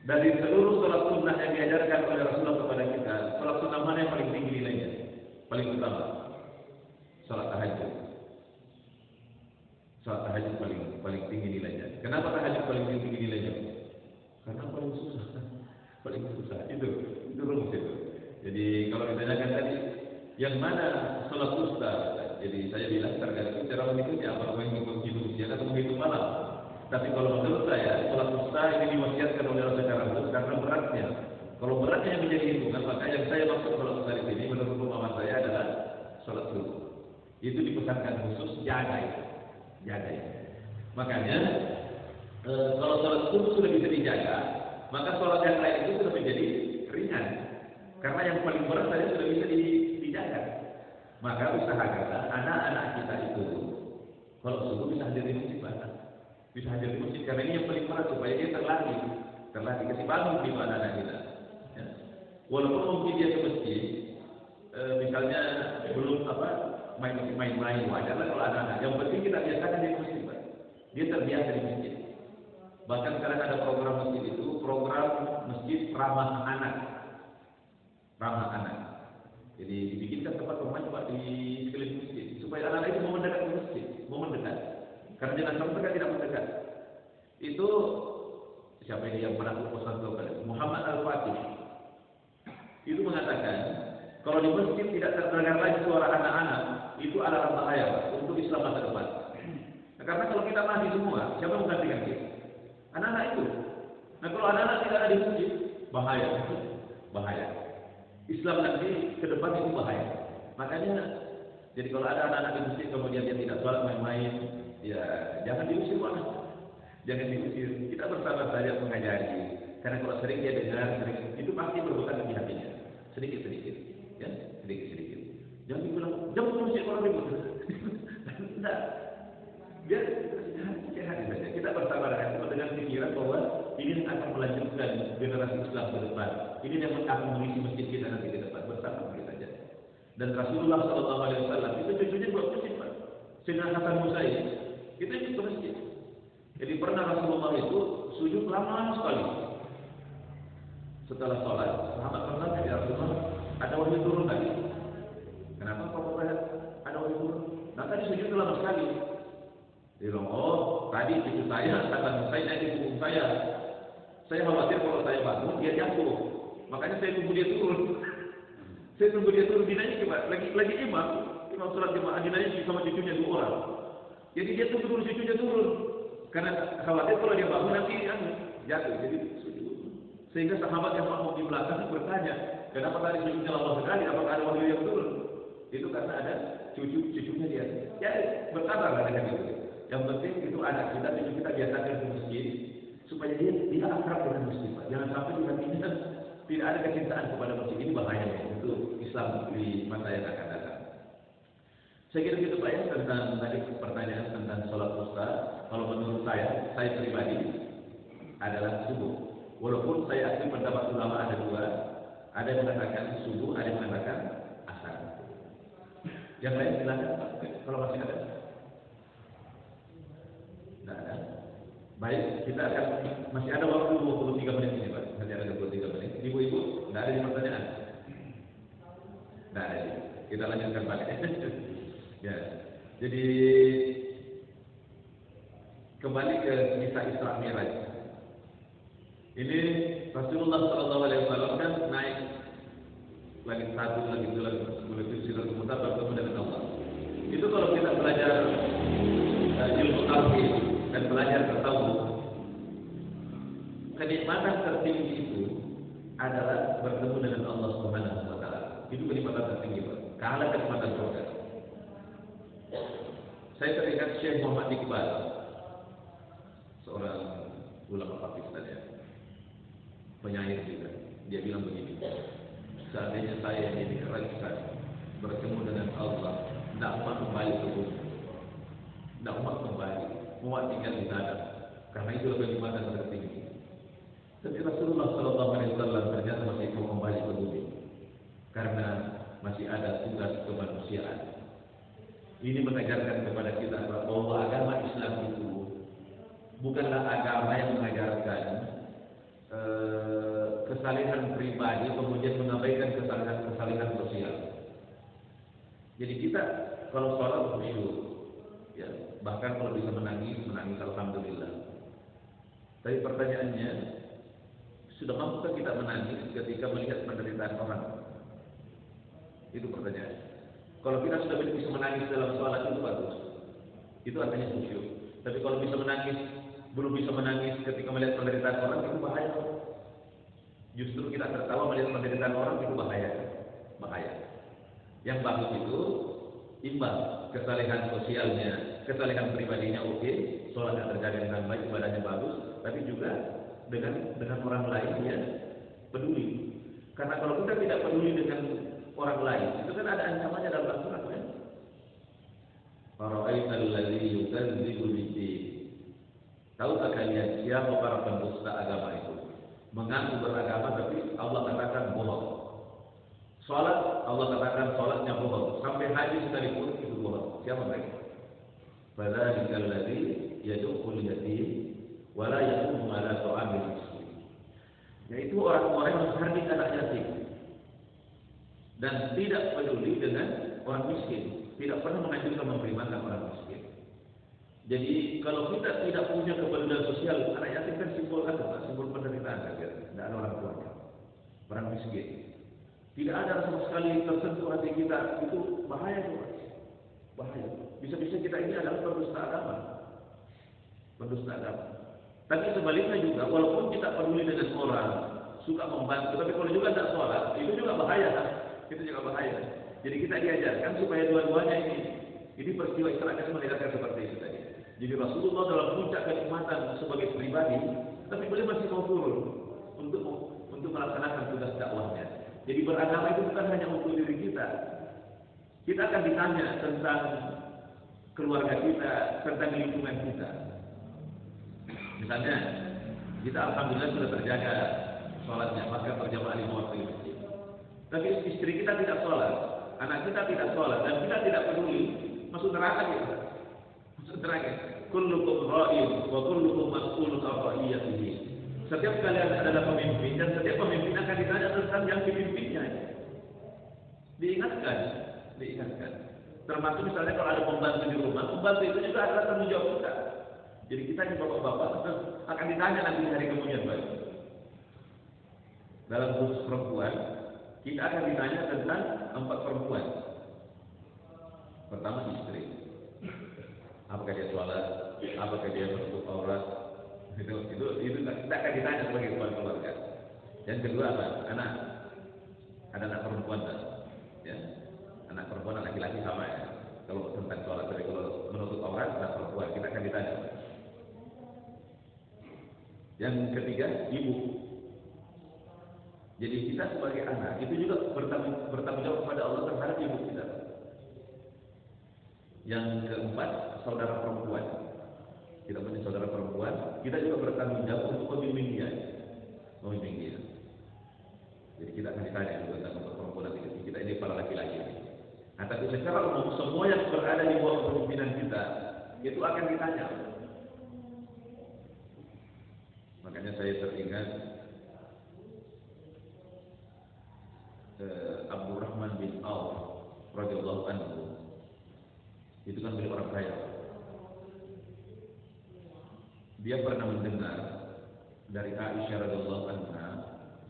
S1: Dari seluruh sholat sunnah yang diajarkan oleh Rasulullah kepada kita, sholat sunnah mana yang paling tinggi nilainya? Paling utama? Sholat tahajud. Sholat tahajud paling tinggi nilainya. Kenapa tahajud paling tinggi nilainya? Karena paling susah. Itu rumus itu. Jadi kalau ditanyakan tadi, yang mana sholat wusta? Jadi saya bilang tergantung cara menghitungnya, apakah menghitung siang atau menghitung malam. Tapi kalau menurut saya, sholat wusta ini diwasiatkan oleh Allah secara khusus karena beratnya. Kalau beratnya yang menjadi hitungan, maka yang saya maksud sholat wusta di sini menurut pemahaman saya adalah sholat subuh. Itu dipesankan khusus jaga itu. Makanya kalau sholat subuh sudah bisa dijaga, maka sholat yang lain itu sudah menjadi ringan. Karena yang paling berat saja sudah bisa dijaga. Maka usahakanlah anak-anak kita itu kalau subuh bisa hadir di masjid, bisa hadir di masjid karena ini yang paling berat supaya dia terlatih kasih bangun di anak-anak kita. Ya. Walaupun mungkin dia ke masjid, misalnya belum main-main wajarlah kalau anak-anak. Yang penting kita biasakan dia ke masjid, Pak. Dia terbiasa di masjid. Bahkan sekarang ada program masjid itu, program masjid ramah anak. Jadi dibikinkan tempat bermain, Pak, di sekeliling masjid supaya anak-anak itu mau mendekat ke masjid, Karena jangan sampai mereka tidak mendekat. Itu siapa ini yang pernah kuposan kepada Muhammad Al-Fatih. Itu mengatakan kalau di masjid tidak terdengar lagi suara anak-anak, itu adalah bahaya, Pak, untuk Islam masa depan. Nah, karena kalau kita mati semua, siapa yang menggantikan kita? Anak-anak itu. Nah, kalau anak-anak tidak ada di masjid, bahaya. Islam nanti ke depan itu bahaya. Makanya, jadi kalau ada anak-anak di masjid kemudian dia tidak sholat main-main, ya jangan diusir, Pak. Jangan diusir. Kita bersama saja mengajari. Karena kalau sering dia dengar, itu pasti berbekas di hatinya. Sedikit-sedikit. Ya, sedikit-sedikit. Jangan dibilang, jangan masjid orang ribut. Tidak. Biar hati saja. Kita bersama dengan pikiran bahwa ini yang akan melanjutkan generasi Islam ke depan. Ini yang akan mengisi masjid kita nanti ke depan. Bersama kita saja. Dan Rasulullah SAW itu cucunya buat masjid, Pak. Sayyidina Hasan Musayyib itu ikut ke masjid. Jadi pernah Rasulullah itu sujud lama sekali. Setelah sholat, sahabat bertanya, ya Rasulullah, ada wahyu turun tadi? Kenapa kau bertanya ada wahyu turun? Nah tadi sujud lama sekali. Dia bilang, oh tadi cucu saya kata saya naik di punggung saya. Saya khawatir kalau saya bangun dia jatuh. Makanya saya tunggu dia turun. Saya tunggu dia turun, dinanya lagi imam sholat jemaah, dinanya sama cucunya 2 orang. Jadi dia tunggu dulu cucunya turun. Karena khawatir kalau dia bangun nanti jatuh. Jadi sujud. Sehingga sahabat yang makmum di belakang bertanya, kenapa tadi sujudnya lama sekali? Apakah ada wahyu yang turun? Itu karena ada cucunya dia. Ya bersabarlah dengan itu. Yang penting itu anak kita, cucu kita biasakan ke masjid supaya dia akrab dengan masjid. Jangan sampai di hatinya tidak ada kecintaan kepada masjid. Ini bahaya untuk Islam di masa yang akan datang. Saya kira itu Pak ya tentang tadi pertanyaan tentang sholat dusta. Kalau menurut saya pribadi adalah subuh. Walaupun saya akui pendapat ulama ada 2, ada yang mengatakan subuh, ada yang mengatakan asar. Yang lain silakan Pak, kalau masih ada. Tidak ada. Baik, kita akan masih ada waktu 23 menit ini Pak. Masih ada 23 menit. Ibu-ibu, tidak ada yang pertanyaan? Tidak ada. Kita lanjutkan Pak. Ya, jadi kembali ke kisah Isra Mi'raj. Ini Rasulullah SAW kan naik lagi satu, lagi dua, lagi 10 sirat kemudian bertemu dengan Allah. Itu kalau kita belajar ilmu tauhid dan belajar tasawuf, kenikmatan tertinggi itu adalah bertemu dengan Allah Subhanahu wa taala. Itu kenikmatan tertinggi, Pak. Kalah kenikmatan surga. Saya teringat Syekh Muhammad Iqbal, seorang ulama Pakistan ya, penyair juga. Dia bilang begini, seandainya saya ini dikeraskan bertemu dengan Allah, tidak mau kembali ke bumi, tidak mau kembali, mau tinggal di sana, karena itu lebih kenikmatan tertinggi. Tapi Rasulullah SAW ternyata masih mau kembali ke bumi, karena masih ada tugas kemanusiaan. Ini mengajarkan kepada kita bahwa agama Islam itu bukanlah agama yang mengajarkan kesalehan pribadi kemudian mengabaikan kesalehan sosial. Jadi kita kalau sholat khusyuk, ya bahkan kalau bisa menangis alhamdulillah. Tapi pertanyaannya, sudah mampukah kita menangis ketika melihat penderitaan orang? Itu pertanyaan. Kalau kita sudah bisa menangis dalam sholat itu bagus, itu artinya khusyuk. Tapi kalau bisa menangis, belum bisa menangis ketika melihat penderitaan orang, itu bahaya. Justru kita tertawa melihat penderitaan orang, itu bahaya. Yang bagus itu imbang, kesalehan sosialnya, kesalehan pribadinya oke, sholatnya terjaga dengan baik, ibadahnya bagus, tapi juga dengan orang lain yang peduli. Karena kalau kita tidak peduli dengan orang lain, itu kan ada ancamannya dalam Al-Quran kan? Fara'aital ladzi yukadzibu bid-din. Tahukah kalian siapa para pendusta agama itu? Mengaku beragama tapi Allah katakan bohong. Salat Allah katakan salatnya bohong. Sampai haji sekalipun itu bohong. Siapa mereka? Fadzalika alladzi yad'ul yatim wa la yaqumu ala ta'amil miskin. Yaitu orang-orang yang menghardik anak yatim dan tidak peduli dengan orang miskin, tidak pernah menganjurkan memberi makan orang miskin. Jadi kalau kita tidak punya kepedulian sosial, anak yatim kan simbol apa? Simbol penderitaan saja. Tidak ada orang tuanya, orang miskin. Tidak ada sama sekali tersentuh hati kita, itu bahaya juga. Bahaya. Bisa-bisa kita ini adalah pendusta agama. Tapi sebaliknya juga, walaupun kita peduli dengan orang, suka membantu, tapi kalau juga tidak sholat, itu juga bahaya. Jadi kita diajarkan supaya dua-duanya ini peristiwa Isra Mi'raj mengajarkan seperti itu tadi. Jadi Rasulullah dalam puncak kenikmatan sebagai pribadi, tapi beliau masih mau turun untuk melaksanakan tugas dakwahnya. Jadi beragama itu bukan hanya untuk diri kita. Kita akan ditanya tentang keluarga kita, tentang lingkungan kita. Misalnya, kita alhamdulillah sudah terjaga sholatnya, maka berjamaah 5 waktu di masjid. Tapi istri kita tidak sholat, anak kita tidak sholat, dan kita tidak peduli, masuk neraka gitu. Masuk neraka. kullukum ra'in wa kullukum mas'ulun 'an ra'iyatihi. Setiap kalian adalah pemimpin dan setiap pemimpin akan ditanya tentang yang dipimpinnya. Diingatkan. Termasuk misalnya kalau ada pembantu di rumah, pembantu itu juga adalah tanggung jawab kita. Jadi kita ini bapak-bapak akan ditanya nanti hari kemudian, Pak. Dalam khusus perempuan, kita akan ditanya tentang 4 perempuan. Pertama istri. Apakah dia sholat? Apakah dia menutup aurat? Itu kita akan ditanya sebagai kepala keluarga. Yang kedua apa? Anak. Ada anak perempuan kan? Ya. Anak perempuan, anak laki-laki sama ya. Kalau tentang sholat, tapi kalau menutup aurat, anak perempuan kita akan ditanya. Yang ketiga, ibu. Jadi kita sebagai anak itu juga bertanggung jawab kepada Allah terhadap ibu kita. Yang keempat, saudara perempuan. Kita punya saudara perempuan, kita juga bertanggung jawab untuk membimbing dia. Jadi kita akan ditanya juga tentang perempuan nanti kita ini para laki-laki. Nah, tapi secara umum semua yang berada di bawah kepemimpinan kita itu akan ditanya. Makanya saya teringat Abdurrahman bin Auf radhiyallahu anhu. Itu kan beliau orang kaya. Dia pernah mendengar dari Aisyah radhiyallahu anha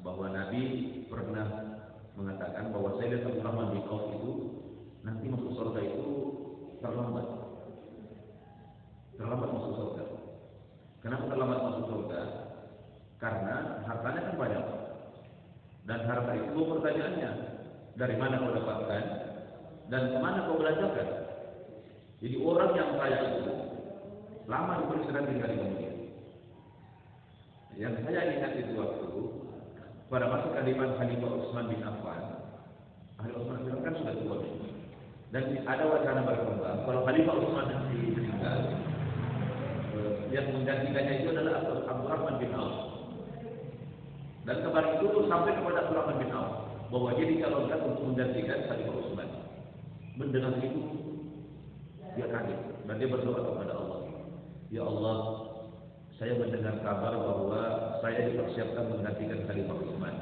S1: bahwa Nabi pernah mengatakan bahwa Sayyidina Abdurrahman bin Auf itu nanti masuk surga itu terlambat masuk surga. Kenapa terlambat masuk surga? Karena hartanya kan banyak. Dan harta itu pertanyaannya, dari mana kau dapatkan dan kemana kau belanjakan? Jadi orang yang kaya itu lama diberi sedang tinggal di dunia. Yang saya ingat itu waktu pada masa kehidupan Khalifah Utsman bin Affan. Utsman bin Affan kan sudah tua. Dan ada wacana berkembang kalau Khalifah Utsman meninggal, yang menggantikannya itu adalah Abdurrahman bin Auf. Dan kabar itu sampai kepada Abdurrahman bin Auf bahwa dia dicalonkan untuk menggantikan Khalifah Utsman. Mendengar itu dia kaget dan dia berdoa kepada Allah. Ya Allah, saya mendengar kabar bahwa saya dipersiapkan menggantikan Khalifah Utsman.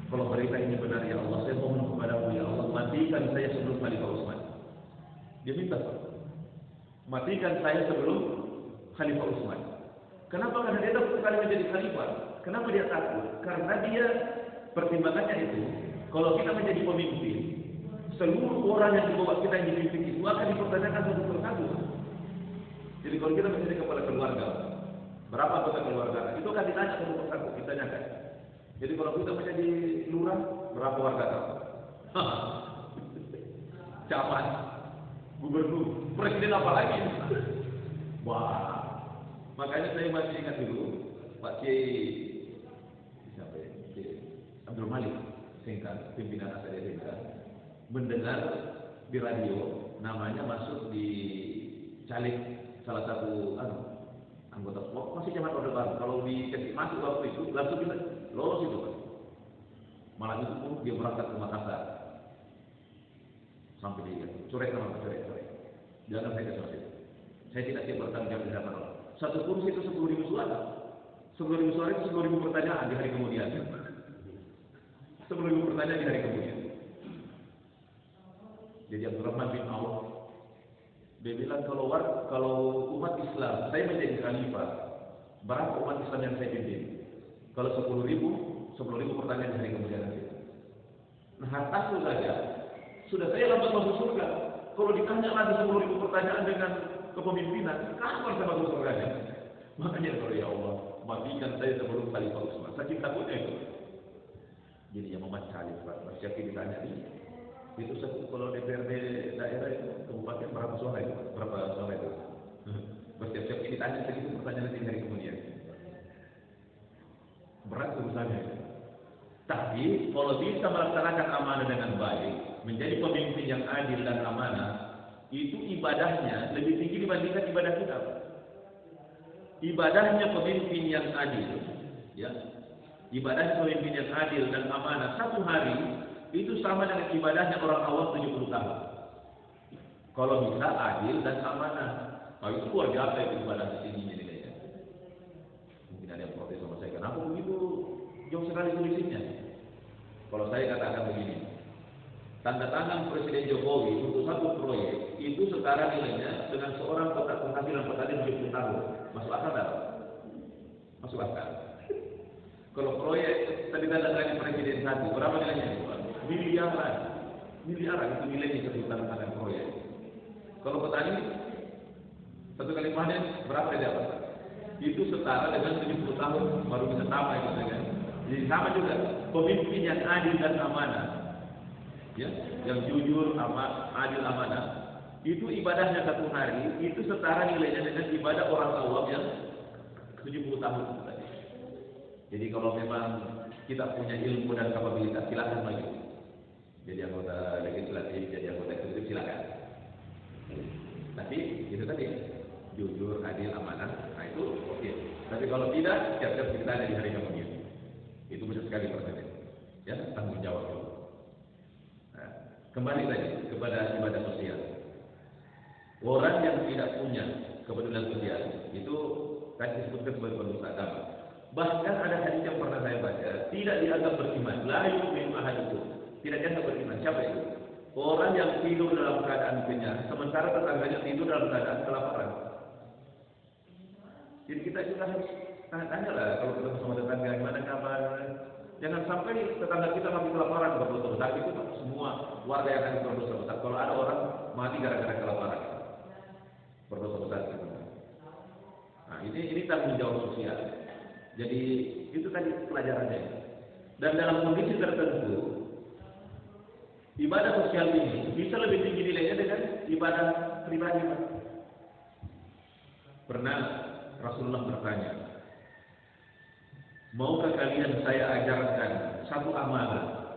S1: Kalau berita ini benar ya Allah, saya mohon kepadamu ya Allah, matikan saya sebelum Khalifah Utsman. Dia minta, matikan saya sebelum Khalifah Utsman. Kenapa? Karena dia takut sekali menjadi khalifah. Kenapa dia takut? Karena dia pertimbangannya itu, kalau kita menjadi pemimpin, seluruh orang yang di bawah kita yang dipimpin itu akan dipertanyakan satu persatu. Jadi kalau kita menjadi kepala keluarga, berapa anggota keluarga, itu akan ditanya satu persatu, ditanyakan. Jadi kalau kita menjadi lurah, berapa warga kamu? Camat, gubernur, presiden apa lagi? Wah. Makanya saya masih ingat dulu Pak Kiai Abdul Malik Singkat, pimpinan Asal Singkat, mendengar di radio namanya masuk di caleg salah satu anggota SPOK, masih zaman Orde Baru. Kalau dikasih masuk waktu itu langsung kita lolos itu Pak. Malam itu pun dia berangkat ke Makassar sampai dia corek. Jangan saya kesal. Saya tidak siap bertanggung jawab di hadapan Allah. Satu kursi itu 10.000 suara. 10.000 suara itu 10.000 pertanyaan di hari kemudian. 10.000 pertanyaan di hari kemudian. Jadi Abdurrahman bin Auf dia bilang kalau umat Islam saya menjadi khalifah, berapa umat Islam yang saya pimpin? Kalau 10.000 pertanyaan di hari kemudian nanti. Nah, hartaku saja sudah saya lambat masuk surga. Kalau ditanya lagi 10.000 pertanyaan dengan kepemimpinan, kapan saya masuk surga? Makanya kalau ya Allah, matikan saya sebelum Khalifah Utsman. Saking takutnya itu. Jadi yang memacari bersiap ditanya ini. Itu kalau DPRD daerah itu kabupaten berapa suara itu? Bersiap-siap ditanya segitu pertanyaan nanti hari kemudian. Berat urusannya itu. Tapi kalau bisa melaksanakan amanah dengan baik, menjadi pemimpin yang adil dan amanah, itu ibadahnya lebih tinggi dibandingkan ibadah kita. Ibadahnya pemimpin yang adil, ya. Ibadah pemimpin yang adil dan amanah satu hari itu sama dengan ibadahnya orang awam 70 tahun. Kalau bisa adil dan amanah. Nah, itu luar biasa itu ibadah di sini nilainya. Mungkin ada yang protes sama saya, kenapa begitu jauh sekali selisihnya? Kalau saya katakan begini, tanda tangan Presiden Jokowi untuk satu proyek itu setara nilainya dengan seorang penghasilan petani 70 tahun. Masuk akal tak? Masuk akal. Kalau proyek tadi tanda tangan Presiden satu, berapa nilainya? Miliaran. Miliaran itu nilainya satu tanda tangan proyek. Kalau petani satu kali panen berapa dia dapat? Itu setara dengan 70 tahun baru bisa sama itu kan. Jadi sama juga pemimpin yang adil dan amanah, ya, yang jujur, adil, amanah, itu ibadahnya satu hari itu setara nilainya dengan ibadah orang awam yang 70 tahun tadi. Jadi kalau memang kita punya ilmu dan kapabilitas, silakan maju. Jadi anggota legislatif, jadi anggota eksekutif, silakan. Tapi itu tadi jujur, adil, amanah, nah itu oke. Tapi kalau tidak, siap-siap kita ada di hari kemudian. Itu besar sekali pertanyaan. Ya, tanggung jawab dulu. Nah, kembali lagi kepada ibadah sosial. Orang yang tidak punya kepedulian sosial itu tadi disebutkan sebagai pendusta agama. Bahkan ada hadis yang pernah saya baca, tidak dianggap beriman. La yu'minu ahadukum. Tidak dianggap beriman. Siapa itu? Orang yang tidur dalam keadaan kenyang, sementara tetangganya tidur dalam keadaan kelaparan. Jadi kita juga harus tanya lah kalau kita sama tetangga gimana kabar. Jangan sampai tetangga kita mati kelaparan berdosa besar, itu semua warga yang akan berdosa besar. Kalau ada orang mati gara-gara kelaparan, berdosa besar gitu. Nah ini tanggung jawab sosial. Jadi itu tadi pelajarannya. Dan dalam kondisi tertentu, ibadah sosial ini bisa lebih tinggi nilainya dengan ibadah pribadi. Pernah Rasulullah bertanya, maukah kalian saya ajarkan satu amalan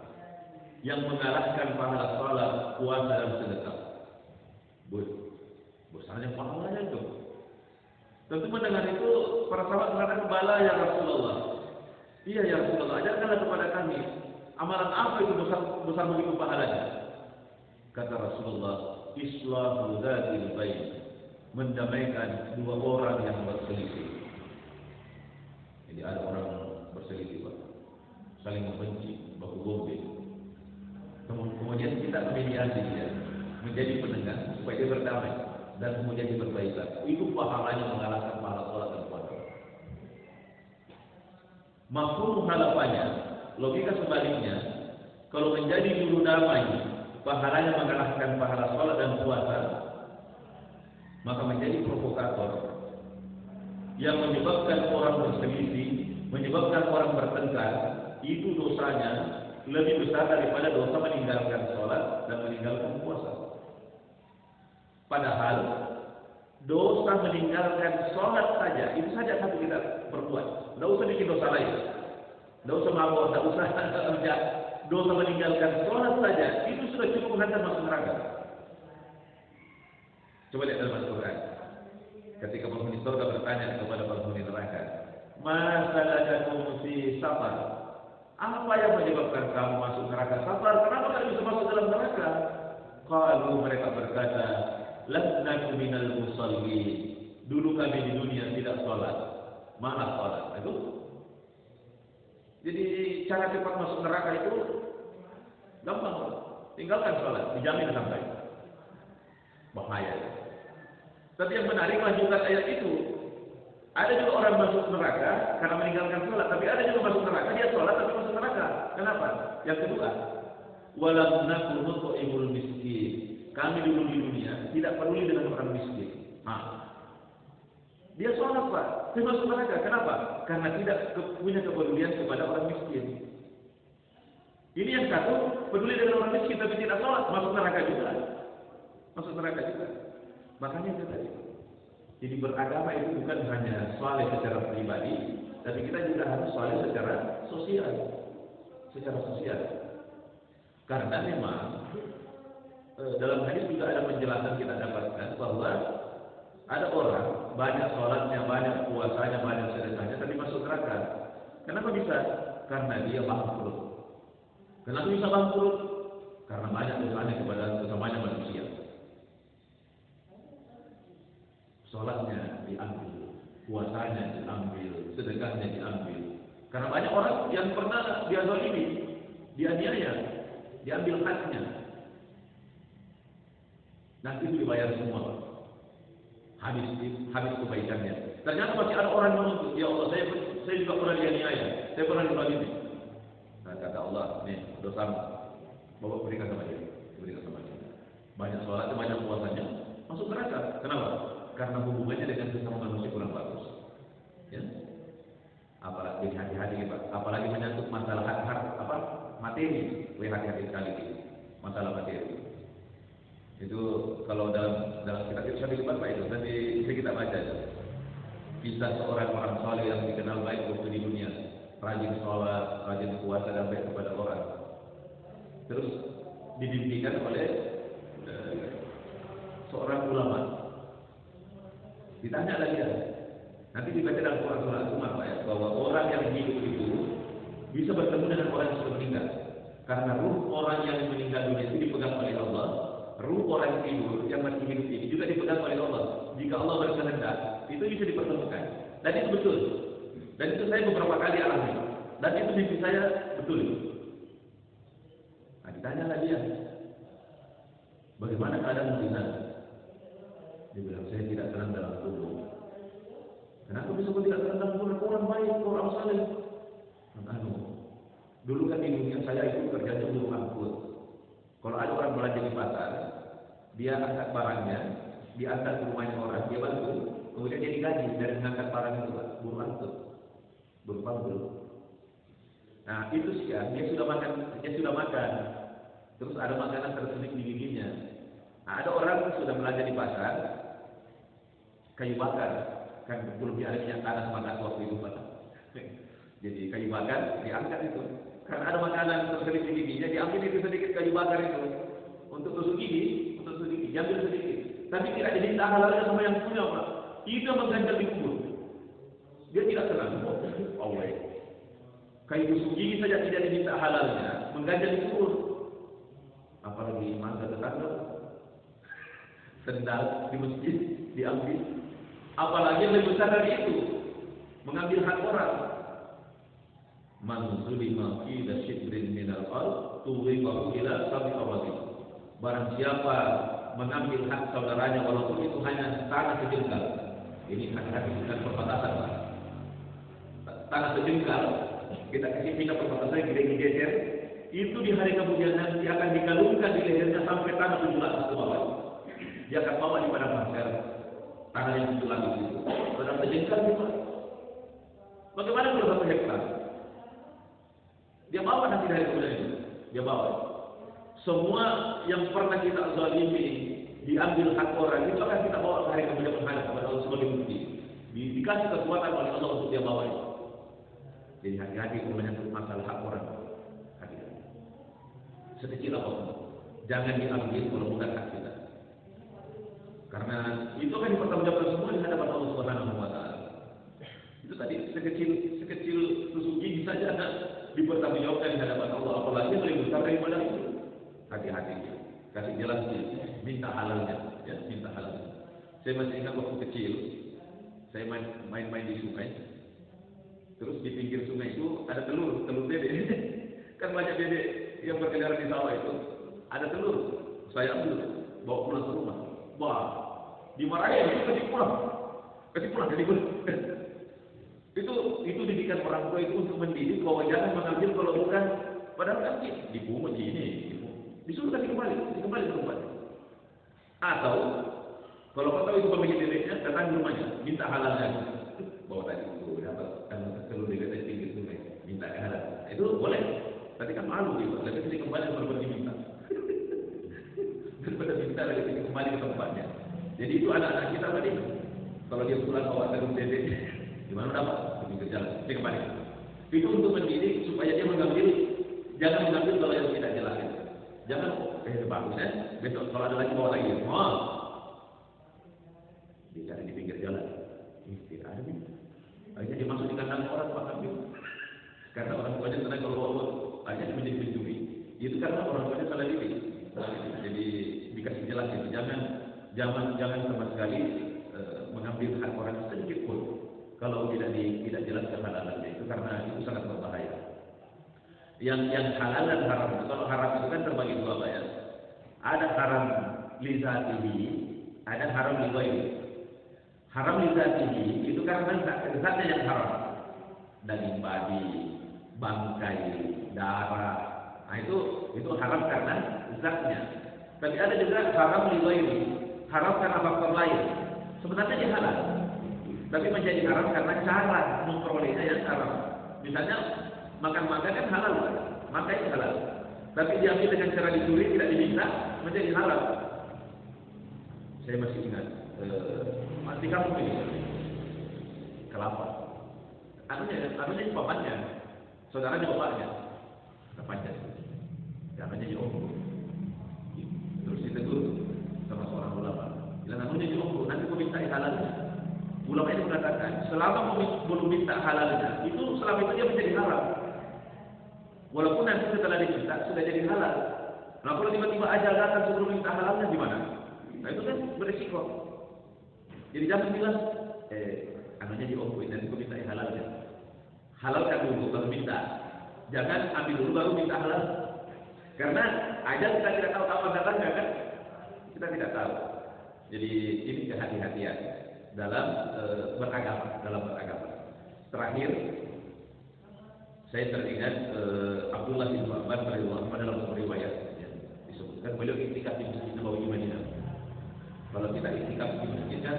S1: yang mengalahkan pahala salat, puasa dan sedekah? Besarnya pahalanya itu. Tentu mendengar itu para sahabat mengatakan, bala ya Rasulullah. Iya ya Rasulullah, ajarkanlah kepada kami amalan apa itu besar begitu pahalanya. Kata Rasulullah, islahu dzatil bain, mendamaikan dua orang yang berselisih. Jadi ada orang berselisih, Pak, saling membenci, baku bombing. Kemudian kita mediasi dia, menjadi pendengar supaya dia berdamai dan kemudian diperbaikan. Itu pahalanya mengalahkan pahala sholat dan puasa. Mafhum mukhalafannya, logika sebaliknya, kalau menjadi juru damai, pahalanya mengalahkan pahala sholat dan puasa, maka menjadi provokator yang menyebabkan orang berselisih, menyebabkan orang bertengkar, itu dosanya lebih besar daripada dosa meninggalkan sholat dan meninggalkan puasa. Padahal dosa meninggalkan sholat saja, itu saja satu kita berbuat. Tidak usah bikin dosa lain, tidak usah mabuk, tidak usah kerja. Dosa meninggalkan sholat saja, itu sudah cukup menghantar masuk neraka. Coba lihat dalam Al-Quran. Ketika penghuni surga bertanya kepada penghuni neraka, masalahkum fi safar? Apa yang menyebabkan kamu masuk neraka? Safar, kenapa kamu bisa masuk dalam neraka? Qalu, mereka berkata, lam naku minal musallin. Dulu kami di dunia tidak sholat, malas sholat. Itu. Jadi cara cepat masuk neraka itu gampang, tinggalkan sholat, dijamin sampai. Bahaya. Tapi yang menarik lanjutan ayat itu. Ada juga orang masuk neraka karena meninggalkan sholat, tapi ada juga masuk neraka dia sholat tapi masuk neraka. Kenapa? Yang kedua, walam naku nut'imul miskin. Kami dulu di dunia tidak peduli dengan orang miskin. Dia sholat, Pak, dia masuk neraka. Kenapa? Karena tidak punya kepedulian kepada orang miskin. Ini yang satu peduli dengan orang miskin tapi tidak sholat, masuk neraka juga. Masuk neraka juga. Makanya itu tadi. Jadi beragama itu bukan hanya saleh secara pribadi, tapi kita juga harus saleh secara sosial. Secara sosial. Karena memang dalam hadis juga ada penjelasan kita dapatkan bahwa ada orang banyak sholatnya, banyak puasanya, banyak sedekahnya, tapi masuk neraka. Kenapa bisa? Karena dia bangkrut. Kenapa bisa bangkrut? Karena banyak dosanya kepada sesamanya manusia. sholatnya diambil, puasanya diambil, sedekahnya diambil. Karena banyak orang yang pernah dia zalimi, dianiaya, diambil haknya. Nanti itu dibayar semua. Habis kebaikannya. Ternyata masih ada orang yang menuntut, ya Allah, saya juga pernah dianiaya, saya pernah dizalimi. Nah, kata Allah, nih dosamu, bawa berikan sama dia, berikan sama dia. Banyak sholat, banyak puasanya, masuk neraka. Kenapa? Karena hubungannya dengan sesama manusia kurang bagus. Ya, apalagi hati-hati Pak. Apalagi menyangkut masalah hak materi, hati-hati sekali masalah materi. Itu kalau dalam kitab Syarih Pak itu nanti bisa kita baca itu. Kisah seorang orang saleh yang dikenal baik waktu di dunia, rajin sholat, rajin puasa dan baik kepada orang. Terus didimpikan oleh seorang ulama. Ditanya lagi ya. Nanti dibaca dalam Quran surah Al-Zumar ya, bahwa orang yang hidup itu bisa bertemu dengan orang yang sudah meninggal. Karena ruh orang yang meninggal dunia itu dipegang oleh Allah. Ruh orang yang tidur yang masih hidup ini juga dipegang oleh Allah. Jika Allah berkehendak, itu bisa dipertemukan. Dan itu betul. Dan itu saya beberapa kali alami. Dan itu mimpi saya betul. Nah, ditanya lagi ya, bagaimana keadaan di sana? Dia bilang, saya tidak tenang dalam tubuh. Kenapa bisa tidak tenang dalam tubuh? Orang baik, orang saleh. Dulu kan di dunia saya itu kerjanya buruh angkut. Kalau ada orang belanja di pasar, dia angkat barangnya, diantar ke rumahnya orang, dia bantu, kemudian dia digaji dari mengangkat barang itu, buruh angkut, buruh panggul. Nah itu siang dia sudah makan, terus ada makanan terselip di giginya. Nah, ada orang sudah belanja di pasar, kayu bakar, kan belum ada minyak tanah panas waktu itu Pak. Jadi kayu bakar diangkat itu. Karena ada makanan terselip di giginya, diambil itu sedikit kayu bakar itu untuk tusuk gigi, diambil sedikit. Tapi tidak diminta halalnya sama yang punya Pak. Itu mengganjal di kubur. Dia tidak tenang. Allah. Kayu tusuk gigi saja tidak diminta halalnya, mengganjal di kubur. Apalagi mangga tetangga, sendal di masjid diambil. Apalagi yang lebih besar dari itu, mengambil hak orang. Man zulima fi shibrin minal ard tuwibahu ila sabi awadi. Barang siapa mengambil hak saudaranya walaupun itu hanya tanah sejengkal. Ini hati-hati dengan perbatasan Pak. Tanah sejengkal, kita kasih pindah perbatasan geser, itu di hari kemudian nanti akan dikalungkan di lehernya sampai tanah 7 lapis ke bawah. Dia akan bawa di padang mahsyar tanah yang 7 lapis itu. Tanah sejengkal itu. Bagaimana kalau 1 hektar? Dia bawa nanti dari kemudian itu. Dia bawa. Semua yang pernah kita zalimi, diambil hak orang, itu akan kita bawa ke hari kemudian menghadap kepada Allah sebagai bukti. Dikasih kekuatan oleh Allah untuk dia bawa itu. Jadi hati-hati kalau menyangkut masalah hak orang. Hati-hati. Sekecil apapun, jangan diambil kalau bukan hak kita. Karena itu akan dipertanggungjawabkan semua di hadapan Allah Subhanahu wa taala. Itu tadi sekecil tusuk gigi saja dipertanggungjawabkan di hadapan Allah, apalagi yang lebih besar daripada itu. Hati-hati, kasih jelas minta halalnya, ya, minta halalnya. Saya masih ingat waktu kecil, saya main-main di sungai. Terus di pinggir sungai itu ada telur bebek. Kan banyak bebek yang berkeliaran di sawah itu. Ada telur, saya ambil, bawa pulang ke rumah. Wah, dimarahin, kasih pulang, kasih pulang. Itu didikan orang tua itu untuk mendidik bahwa jangan mengambil kalau bukan padahal kan dipungut ini, disuruh kasih kembali ke tempat. Atau kalau kau tahu itu pemilik bebeknya, datang ke rumahnya, minta halalnya. Bawa tadi itu dapat telur bebek dari pinggir sungai, minta halal. Itu boleh, tapi kan malu gitu. Lagi sini kembali baru pergi minta. Daripada minta lagi kembali ke tempatnya. Jadi itu anak-anak kita tadi, kalau dia pulang bawa telur bebek. Gimana dapat? Pinggir jalan. Dia kembali. Itu untuk mendidik supaya dia jangan mengambil kalau yang tidak jelas. Jangan, bagus ya. Besok kalau ada lagi bawa lagi. Dicari di pinggir jalan. Ini tidak ada nih. Akhirnya dia masuk di kandang orang Pak ambil. Karena orang tuanya senang kalau bawa akhirnya dia menjadi pencuri. Itu karena orang tuanya salah didik. Jadi dikasih jelas itu. Jangan sama sekali mengambil hak orang sedikit pun kalau tidak jelas kehalalannya itu, karena itu sangat berbahaya. Yang halal dan haram itu, kalau haram itu kan terbagi dua, Pak ya. Ada haram li zatihi, ada haram li ghairi. Haram li zatihi itu karena zatnya yang haram. Daging babi, bangkai, darah. Nah itu haram karena zatnya. Tapi ada juga haram li ghairi, haram karena faktor lain. Sebenarnya dia halal, tapi menjadi haram karena cara memperolehnya yang haram. Misalnya makan mangga kan halal, mangga itu halal. Tapi diambil dengan cara dicuri, tidak diminta, menjadi halal. Saya masih ingat, di kampung ini, kelapa. Anunya bapaknya, saudaranya bapaknya, bapaknya. Namanya diombo. Terus ditegur sama seorang ulama. Bilang anunya diombo, nanti kau minta halalnya. Ulama itu mengatakan, selama kau belum minta halalnya, itu selama itu dia menjadi halal. Walaupun nanti setelah diminta sudah jadi halal. Nah kalau tiba-tiba ajal datang sebelum minta halalnya gimana? Nah itu kan berisiko. Jadi jangan bilang, anunya diomboin nanti kau minta halalnya. Halalkan dulu baru minta. Jangan ambil dulu baru minta halal. Karena ajal kita tidak tahu kapan datangnya kan? Kita tidak tahu. Jadi ini kehati-hatian dalam beragama. Terakhir, saya teringat Abdullah bin Abbas radhiyallahu anhu dalam sebuah riwayat ya, disebutkan beliau iktikaf di Masjid Nabawi Madinah. Kalau kita iktikaf di masjid kan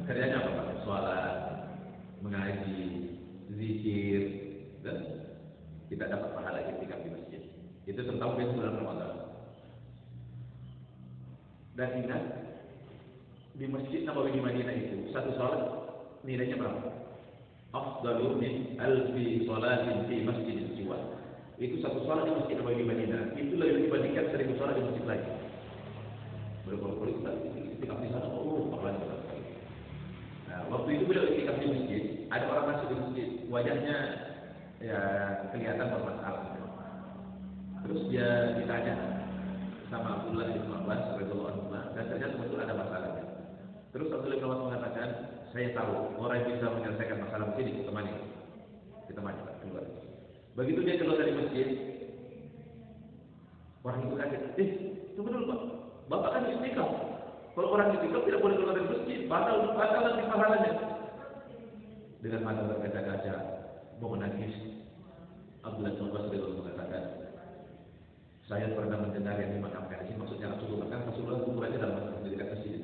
S1: kerjanya apa Pak? Sholat, mengaji, zikir, dan kita dapat pahala iktikaf di masjid. Itu terutama di bulan Ramadan. Dan ingat, di Masjid Nabawi di Madinah itu satu sholat nilainya berapa? Afdalu min alfi sholatin fi masjidin siwa. Itu satu sholat di Masjid Nabawi di Madinah itu lebih dibandingkan 1000 sholat di masjid lain. Berkali-kali kita iktikaf di sana, pahalanya besar sekali. Nah, waktu itu beliau iktikaf di masjid, ada orang masuk di masjid, wajahnya ya kelihatan bermasalah. Terus dia ditanya sama Abdullah bin Abbas radhiyallahu anhu, dan ternyata betul ada masalahnya. Terus Abdullah bin Abbas mengatakan, saya tahu orang yang bisa menyelesaikan masalah ini, kita mandi Pak, keluar. Begitu dia keluar dari masjid, orang itu kaget, tunggu dulu Pak, Bapak kan iktikaf. Kalau orang iktikaf tidak boleh keluar dari masjid, batal nanti pahalanya. Dengan mata berkaca-kaca, mau menangis, Abdullah bin Abbas radhiyallahu mengatakan, saya pernah mendengar yang dimakamkan ini, maksudnya Rasulullah, kan Rasulullah kuburannya dalam dekat masjid.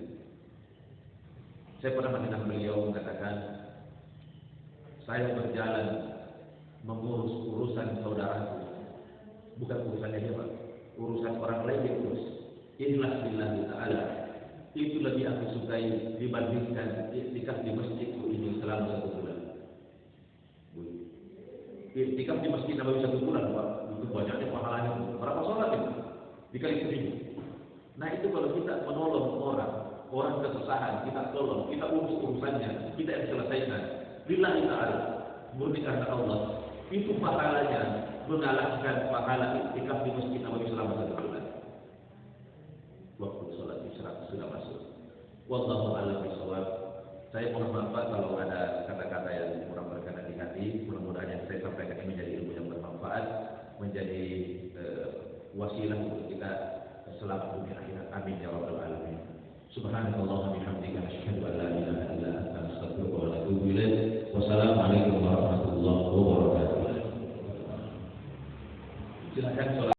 S1: Saya pernah mendengar beliau mengatakan, saya berjalan mengurus urusan saudaraku, bukan urusannya dia Pak, urusan orang lain yang urus. Inilah billahi ta'ala, itu lebih aku sukai dibandingkan iktikaf di masjidku ini selama 1 bulan. Iktikaf di Masjid Nabawi 1 bulan Pak, itu banyaknya pahalanya. Berapa sholat itu? Dikali 1000. Nah itu kalau kita menolong orang kesusahan, kita tolong, kita urus urusannya, kita yang selesaikan. Lillahi ta'ala, murni karena Allah, itu pahalanya mengalahkan pahala iktikaf di Masjid Nabawi selama 1 bulan. Waktu sholat isya sudah masuk. Wallahu a'lam bishawab. Saya mohon maaf kalau ada kata-kata yang kurang berkenan di hati. Mudah-mudahan yang saya sampaikan ini menjadi ilmu yang bermanfaat, menjadi wasilah untuk kita selamat dunia akhirat. Amin ya rabbal alamin. Subhanallah bihamdika asyhadu an la ilaha illa anta astaghfiruka wa atubu ilaik. Wassalamualaikum warahmatullahi wabarakatuh. Silakan sholat.